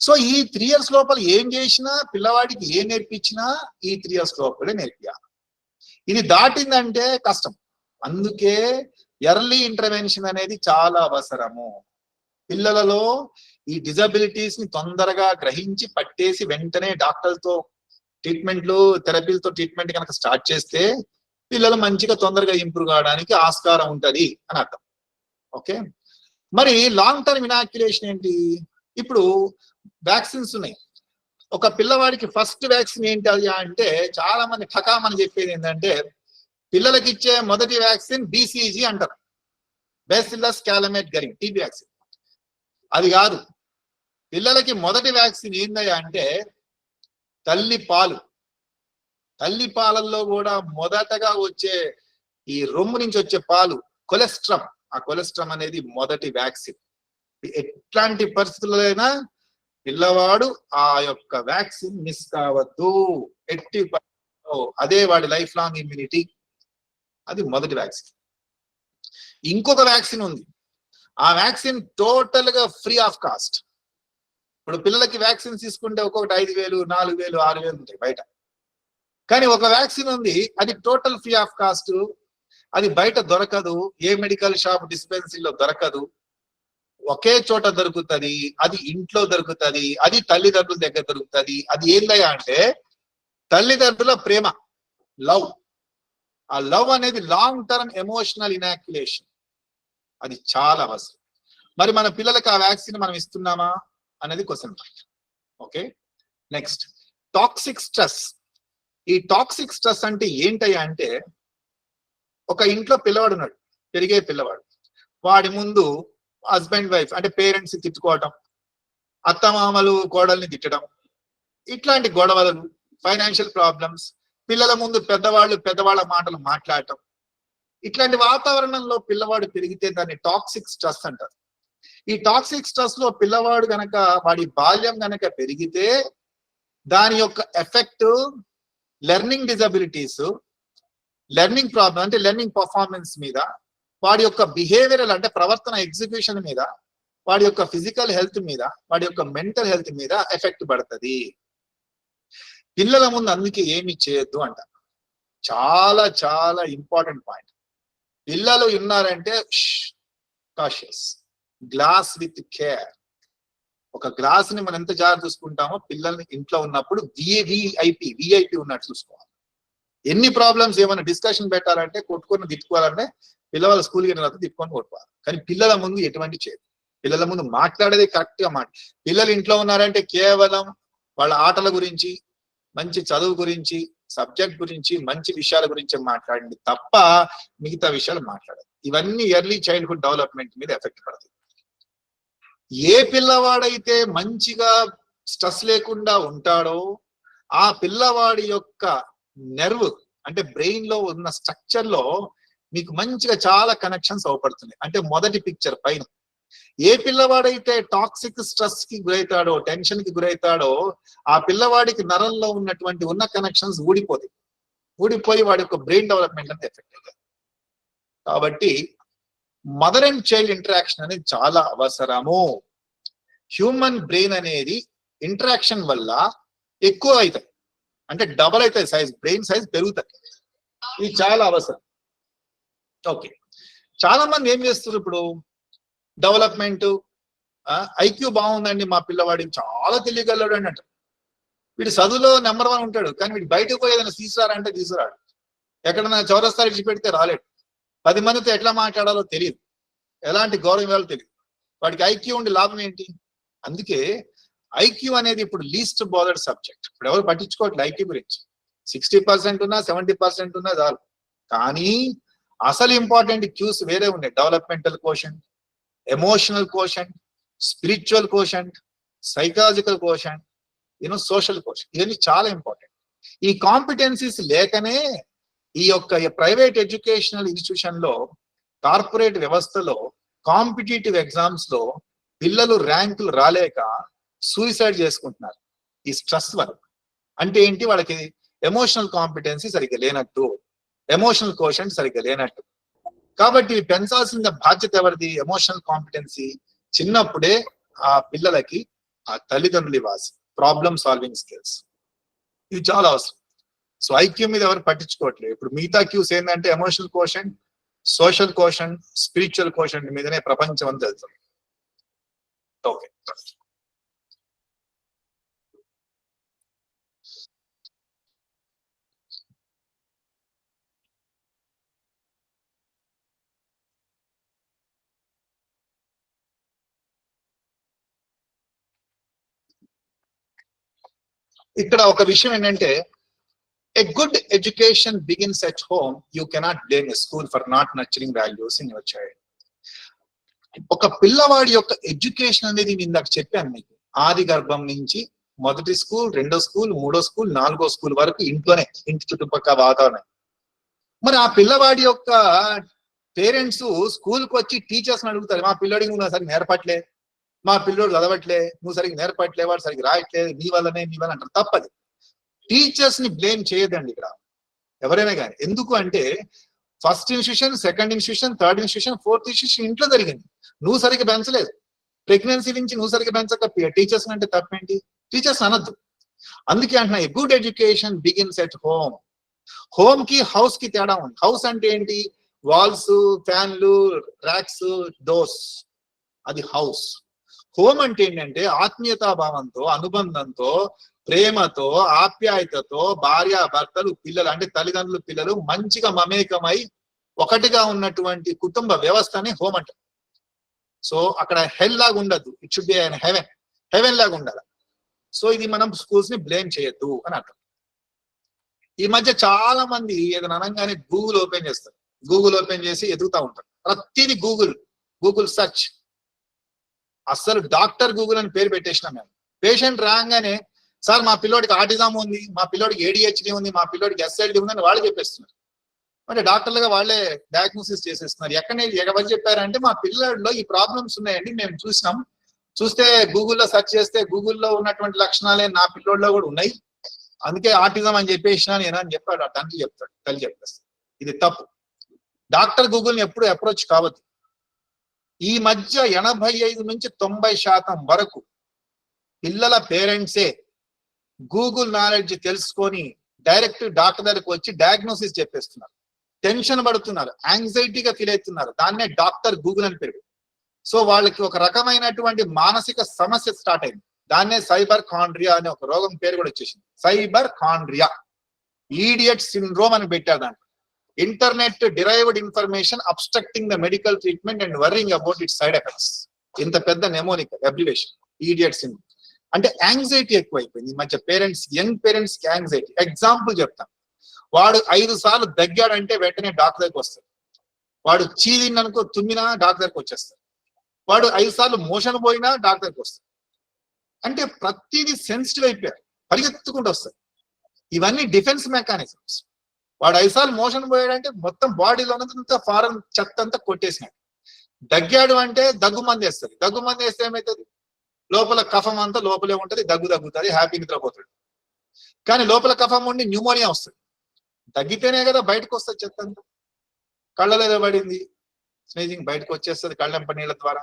సో ఈ 3 years లోపల ఏం చేసినా, పిల్లవాడికి ఏం నేర్పించినా ఈ 3 years లోపలే నేర్పియాలి. ఇది దాటిందంటే కష్టం. అందుకే ఎర్లీ ఇంటర్వెన్షన్ అనేది చాలా అవసరము. పిల్లలలో ఈ డిజబిలిటీస్ ని తొందరగా గ్రహించి పట్టేసి వెంటనే డాక్టర్లతో ట్రీట్మెంట్లు, థెరపీలతో ట్రీట్మెంట్ కనుక స్టార్ట్ చేస్తే పిల్లలు మంచిగా తొందరగా ఇంప్రూవ్ కావడానికి ఆస్కారం ఉంటది అని అర్థం. ఓకే, మరి లాంగ్ టర్మ్ ఇనాక్యులేషన్ ఏంటి? ఇప్పుడు వ్యాక్సిన్స్ ఉన్నాయి. ఒక పిల్లవాడికి ఫస్ట్ వ్యాక్సిన్ ఏంటి అది అంటే చాలా మంది ఠకామని చెప్పేది ఏంటంటే పిల్లలకి ఇచ్చే మొదటి వ్యాక్సిన్ BCG అంటారు, బ్యాసిల్లస్ క్యాలమేట్ గరింగ్, టీబీ వ్యాక్సిన్. అది కాదు. పిల్లలకి మొదటి వ్యాక్సిన్ ఏందయ్యా అంటే తల్లి పాలు. తల్లి పాలల్లో కూడా మొదటగా వచ్చే ఈ రొమ్ము నుంచి వచ్చే పాలు కొలెస్ట్రామ్. ఆ కొలెస్ట్రామ్ అనేది మొదటి వ్యాక్సిన్. ఎట్లాంటి పరిస్థితులైనా పిల్లవాడు ఆ యొక్క వ్యాక్సిన్ మిస్ కావద్దు. ఎట్టి అదే వాడి లైఫ్ లాంగ్ ఇమ్యూనిటీ. అది మొదటి వ్యాక్సిన్. ఇంకొక వ్యాక్సిన్ ఉంది. ఆ వ్యాక్సిన్ టోటల్ గా ఫ్రీ ఆఫ్ కాస్ట్. ఇప్పుడు పిల్లలకి వ్యాక్సిన్ తీసుకుంటే ఒక్కొక్కటి 5,000, 4,000, 6,000 ఉంటాయి బయట. కానీ ఒక వ్యాక్సిన్ ఉంది, అది టోటల్ ఫ్రీ ఆఫ్ కాస్ట్. అది బయట దొరకదు, ఏ మెడికల్ షాప్ డిస్పెన్సరీలో దొరకదు, ఒకే చోట దొరుకుతుంది. అది ఇంట్లో దొరుకుతుంది, అది తల్లిదండ్రుల దగ్గర దొరుకుతుంది. అది ఏందయ్యా అంటే తల్లిదండ్రుల ప్రేమ, లవ్. ఆ లవ్ అనేది లాంగ్ టర్మ్ ఎమోషనల్ ఇనాక్యులేషన్. అది చాలా అవసరం. మరి మన పిల్లలకి ఆ వ్యాక్సిన్ మనం ఇస్తున్నామా అనేది question mark. Okay, next toxic stress. ఈ టాక్సిక్ స్ట్రెస్ అంటే ఏంటయ్యా అంటే ఒక ఇంట్లో పిల్లవాడు ఉన్నాడు, పెరిగే పిల్లవాడు. వాడి ముందు హస్బెండ్ వైఫ్ అంటే పేరెంట్స్ తిట్టుకోవటం, అత్తమామలు కోడల్ని తిట్టడం, ఇట్లాంటి గొడవలు, ఫైనాన్షియల్ ప్రాబ్లమ్స్, పిల్లల ముందు పెద్దవాళ్ళ మాటలు మాట్లాడటం, ఇట్లాంటి వాతావరణంలో పిల్లవాడు పెరిగితే దాన్ని టాక్సిక్ స్ట్రెస్ అంటారు. ఈ టాక్సిక్ స్ట్రెస్ లో పిల్లవాడు గనక వాడి బాల్యం గనక పెరిగితే దాని యొక్క effect learning disabilities, learning problem అంటే లెర్నింగ్ పర్ఫార్మెన్స్ మీద, వాడి యొక్క బిహేవియరల్ అంటే ప్రవర్తన ఎగ్జిక్యూషన్ మీద, వాడి యొక్క ఫిజికల్ హెల్త్ మీద, వాడి యొక్క మెంటల్ హెల్త్ మీద ఎఫెక్ట్ పడుతుంది. పిల్లల ముందు అందుకే ఏమి చేయొద్దు అంట. చాలా చాలా ఇంపార్టెంట్ పాయింట్. పిల్లలు ఉన్నారంటే కాషియస్, గ్లాస్ విత్ కేర్. ఒక గ్లాస్ ని మనం ఎంత జాగ్రత్త చూసుకుంటామో పిల్లల్ని ఇంట్లో ఉన్నప్పుడు విఐపి ఉన్నట్టు చూసుకోవాలి. ఎన్ని ప్రాబ్లమ్స్ ఏమైనా డిస్కషన్ పెట్టాలంటే కొట్టుకొని తిట్టుకోవాలంటే పిల్లవాళ్ళ స్కూల్కి వెళ్ళిన తర్వాత తిట్టుకొని కొట్టుకోవాలి. కానీ పిల్లల ముందు ఎటువంటి చేయదు. పిల్లల ముందు మాట్లాడేది కరెక్ట్ గా పిల్లలు ఇంట్లో ఉన్నారంటే కేవలం వాళ్ళ ఆటల గురించి, మంచి చదువు గురించి, సబ్జెక్ట్ గురించి, మంచి విషయాల గురించి మాట్లాడండి తప్ప మిగతా విషయాలు మాట్లాడదు. ఇవన్నీ ఎర్లీ చైల్డ్హుడ్ డెవలప్మెంట్ మీద ఎఫెక్ట్ పడుతుంది. ఏ పిల్లవాడైతే మంచిగా స్ట్రెస్ లేకుండా ఉంటాడో ఆ పిల్లవాడి యొక్క నెర్వ్ అంటే బ్రెయిన్ లో ఉన్న స్ట్రక్చర్ లో మీకు మంచిగా చాలా కనెక్షన్స్ అవపడుతున్నాయి. అంటే మొదటి పిక్చర్ పైన ఏ పిల్లవాడైతే టాక్సిక్ స్ట్రెస్ కి గురవుతాడో, టెన్షన్ కి గురవుతాడో ఆ పిల్లవాడికి నరంలో ఉన్నటువంటి ఉన్న కనెక్షన్స్ ఊడిపోయి వాడి యొక్క బ్రెయిన్ డెవలప్మెంట్ అంతా ఎఫెక్ట్ అవుతుంది. కాబట్టి మదర్ అండ్ చైల్డ్ ఇంటరాక్షన్ అనేది చాలా అవసరము. హ్యూమన్ బ్రెయిన్ అనేది ఇంటరాక్షన్ వల్ల ఎక్కువ అవుతాయి, అంటే డబల్ అవుతాయి సైజ్, బ్రెయిన్ సైజ్ పెరుగుతాయి. ఇది చాలా అవసరం. ఓకే, చాలా మంది ఏం చేస్తారు ఇప్పుడు డెవలప్మెంట్, ఐక్యూ బాగుందండి మా పిల్లవాడి, చాలా తెలియగలడు అని అంటారు. వీడు చదువులో నెంబర్ 1 ఉంటాడు, కానీ వీడు బయటకు పోయి ఏదైనా తీసుకురారంటే తీసుకురాడు. ఎక్కడైనా చౌరస్తా ఇచ్చి పెడితే రాలేడు. 10 మందితో ఎట్లా మాట్లాడాలో తెలియదు, ఎలాంటి గౌరవం ఇవ్వాలో తెలియదు. వాడికి ఐక్యూ ఉండి లాభం ఏంటి? అందుకే ఐక్యూ అనేది ఇప్పుడు లీస్ట్ బోదర్డ్ సబ్జెక్ట్. ఇప్పుడు ఎవరు పట్టించుకోవట్లేదు ఐక్యూ గురించి. 60% ఉన్నా 70% ఉన్నా చాలు. కానీ అసలు ఇంపార్టెంట్ క్యూస్ వేరే ఉన్నాయి. Developmental quotient, emotional quotient, spiritual quotient, psychological quotient, social quotient. ఇవన్నీ చాలా ఇంపార్టెంట్. ఈ కాంపిటెన్సీస్ లేకనే ఈ యొక్క ప్రైవేట్ ఎడ్యుకేషనల్ ఇన్స్టిట్యూషన్ లో, కార్పొరేట్ వ్యవస్థలో, కాంపిటేటివ్ ఎగ్జామ్స్ లో పిల్లలు ర్యాంకులు రాలేక సూసైడ్ చేసుకుంటున్నారు ఈ స్ట్రెస్ వల్ల. అంటే ఏంటి? వాళ్ళకి ఎమోషనల్ కాంపిటెన్సీ సరిగ్గా లేనట్టు, ఎమోషనల్ కోషంట్ సరిగ్గా లేనట్టు. కాబట్టి పెంచాల్సిన బాధ్యత ఎవరిది? ఎమోషనల్ కాంపిటెన్సీ చిన్నప్పుడే ఆ పిల్లలకి ఆ తల్లిదండ్రులు ఇవ్వాల్సి. ప్రాబ్లమ్ సాల్వింగ్ స్కిల్స్ ఇది చాలా అవసరం. సో ఐక్యూ మీద ఎవరు పట్టించుకోవట్లేదు. ఇప్పుడు మిగతా క్యూస్ ఏంటంటే emotional quotient, social quotient, spiritual quotient మీదనే ప్రపంచం అంతా వెళ్తుంది. ఓకే, ఇక్కడ ఒక విషయం ఏంటంటే, a good education begins at home. You cannot blame a school for not nurturing values in your child. ఒక పిల్లవాడి యొక్క ఎడ్యుకేషన్ అనేది నేను ఇందాక చెప్పాను మీకు, ఆది గర్భం నుంచి మొదటి స్కూల్, రెండో స్కూల్, మూడో స్కూల్, నాలుగో స్కూల్ వరకు ఇంట్లోనే, ఇంటి చుట్టుపక్కల వాతావరణం. మరి ఆ పిల్లవాడి యొక్క పేరెంట్స్ స్కూల్కి వచ్చి టీచర్స్ అడుగుతారు, మా పిల్లడికి నువ్వు సరిగ్గా నేర్పట్లే, మా పిల్లోడు చదవట్లే, నువ్వు సరిగ్గా నేర్పట్లే, వాడు సరిగ్గా రాయట్లేదు, నీ వల్లనే అంటారు. తప్పది. టీచర్స్ ని బ్లేమ్ చేయదండి ఇక్కడ ఎవరైనా కానీ. ఎందుకు అంటే first institution, second institution, third institution, fourth institution ఇంట్లో జరిగింది. నువ్వు సరిగ్గా పెంచలేదు, ప్రెగ్నెన్సీ నుంచి నువ్వు సరిగ్గా పెంచక టీచర్స్ అంటే తప్పేంటి? టీచర్స్ అనద్దు. అందుకే అంటున్నా, a good education begins at home. Home కి హౌస్ కి తేడా ఉంది. హౌస్ అంటే ఏంటి? వాల్స్, ఫ్యాన్లు, ర్యాక్స్, డోర్స్, అది హౌస్. హోమ్ అంటే ఏంటంటే ఆత్మీయతా భావంతో, అనుబంధంతో, ప్రేమతో, ఆప్యాయతతో భార్య భర్తలు, పిల్లలు అంటే తల్లిదండ్రులు, పిల్లలు మంచిగా మమేకమై ఒకటిగా ఉన్నటువంటి కుటుంబ వ్యవస్థని హోమ్ అంటారు. సో అక్కడ హెల్ లాగా ఉండదు, it should be an heaven, heaven లాగా ఉండాలి. సో ఇది మనం స్కూల్స్ ని బ్లేమ్ చేయొద్దు అని అంటాం. ఈ మధ్య చాలా మంది ఏదైనా అనగానే గూగుల్ ఓపెన్ చేస్తారు, గూగుల్ ఓపెన్ చేసి ఎదుగుతా ఉంటారు. ప్రతిదీ గూగుల్ సర్చ్. అస్సలు డాక్టర్ గూగుల్ అని పేరు పెట్టేసినాం మేము. పేషెంట్ రాగానే, సార్ మా పిల్లోడికి ఆటిజం ఉంది, మా పిల్లోడికి ADHD ఉంది, మా పిల్లోడికి SLD ఉంది అని వాళ్ళు చెప్పేస్తున్నారు. అంటే డాక్టర్లుగా వాళ్ళే డయాగ్నోసిస్ చేసేస్తున్నారు. ఎవరు చెప్పారంటే, మా పిల్లోడిలో ఈ ప్రాబ్లమ్స్ ఉన్నాయండి, మేము చూసినాం, చూస్తే గూగుల్లో సెర్చ్ చేస్తే గూగుల్లో ఉన్నటువంటి లక్షణాలే నా పిల్లోడిలో కూడా ఉన్నాయి, అందుకే ఆటిజం అని చెప్పేసినా నేను అని చెప్పాడు. ఆ తండ్రి చెప్తాడు, తల్లి చెప్పేస్తాడు. ఇది తప్పు. డాక్టర్ గూగుల్ని ఎప్పుడు అప్రోచ్ కావద్దు. ఈ మధ్య 85 నుంచి 90% వరకు పిల్లల పేరెంట్సే గూగుల్ నాలెడ్జ్ తెలుసుకొని డైరెక్ట్ డాక్టర్ దగ్గరకు వచ్చి డయాగ్నోసిస్ చెప్పేస్తున్నారు. టెన్షన్ పడుతున్నారు, యాంగ్జైటీగా ఫీల్ అవుతున్నారు. దాన్నే డాక్టర్ గూగుల్ అని పేరు. సో వాళ్ళకి ఒక రకమైనటువంటి మానసిక సమస్య స్టార్ట్ అయింది. దాన్నే సైబర్ కాండ్రియా అనే ఒక రోగం పేరు కూడా వచ్చేసింది. సైబర్ కాండ్రియా, ఈడియట్ సిండ్రోమ్ అని పెట్టారు. దాంట్లో internet derived information obstructing the medical treatment and worrying about it side effects. ఇంత పెద్ద నెమోనిక్ అబ్రివేషన్ ఈడియట్ సిండ్రోమ్. అంటే యాంగ్జైటీ ఎక్కువైపోయింది ఈ మధ్య పేరెంట్స్, యంగ్ పేరెంట్స్ కి యాంగ్జైటీ. ఎగ్జాంపుల్ చెప్తాను, వాడు 5 సార్లు దగ్గాడంటే వెంటనే డాక్టర్ దగ్గరికి వస్తాడు. వాడు చీదిందనుకో, తుమ్మినా డాక్టర్ దగ్గరికి వచ్చేస్తాడు. వాడు 5 సార్లు మోషన్ పోయినా డాక్టర్ దగ్గరికి వస్తాడు. అంటే ప్రతిదీ సెన్సిటివ్ అయిపోయారు, పరిగెత్తుకుంటూ వస్తాయి. ఇవన్నీ డిఫెన్స్ మెకానిజమ్స్. వాడు 5 సార్లు మోషన్ పోయాడంటే మొత్తం బాడీలో ఉన్నంత ఫారెన్ చెత్త అంతా కొట్టేసినాడు. దగ్గాడు అంటే దగ్గు మంది వేస్తుంది. దగ్గు మంది వేస్తే ఏమవుతుంది? లోపల కఫం అంతా లోపలే ఉంటుంది, దగ్గుతుంది, హ్యాపీ నిద్రపోతాడు. కానీ లోపల కఫం ఉండి న్యూమోనియా వస్తుంది. దగ్గితేనే కదా బయటకు వస్తుంది చెత్త అంతా. కళ్ళలో ఏదో పడింది, స్నీజింగ్ బయటకు వచ్చేస్తుంది కళ్ళెంప నీళ్ళ ద్వారా.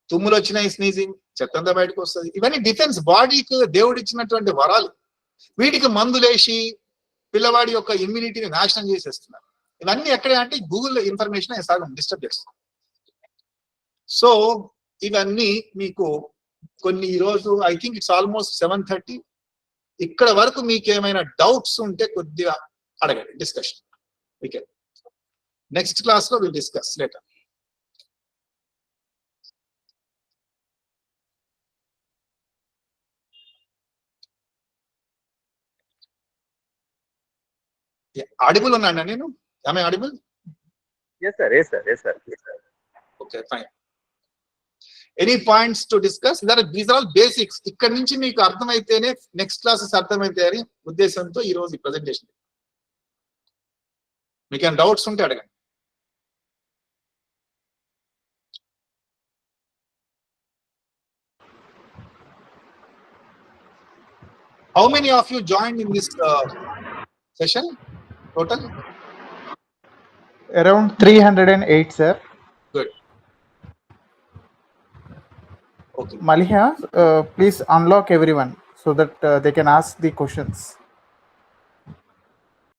తుమ్ములు వచ్చినాయి, స్నీజింగ్, చెత్త అంతా బయటకు వస్తుంది. ఇవన్నీ డిఫెన్స్, బాడీకి దేవుడు ఇచ్చినటువంటి వరాలు. వీటికి మందులేసి పిల్లవాడి యొక్క ఇమ్యూనిటీని నాశనం చేసేస్తున్నారు. ఇవన్నీ ఎక్కడ అంటే గూగుల్లో ఇన్ఫర్మేషన్ సగం డిస్టర్బ్ చేస్తుంది. సో ఇవన్నీ మీకు కొన్ని, ఈరోజు ఐ థింక్ ఇట్స్ ఆల్మోస్ట్ 7:30. ఇక్కడ వరకు మీకు ఏమైనా డౌట్స్ ఉంటే కొద్దిగా అడగండి, డిస్కషన్. ఓకే, నెక్స్ట్ క్లాస్ లో విల్ డిస్కస్ లేటర్. ఆడిబుల్ ఉన్నాను నేను? ఆమె audible? Yes, sir. Yes, sir. Yes, sir. Yes, sir. Okay, fine. Any points to discuss? These are all basics. ఇక్కడ నుంచి మీకు అర్థమైతేనే నెక్స్ట్ క్లాసెస్ అర్థమైతే అని ఉద్దేశంతో ఈ రోజు ప్రెజెంటేషన్. మీకు ఏమైనా డౌట్స్ ఉంటే అడగండి. How many of you joined in this session total? Around 308, sir. Good. Okay. Maliha, please unlock everyone so that they can ask the questions.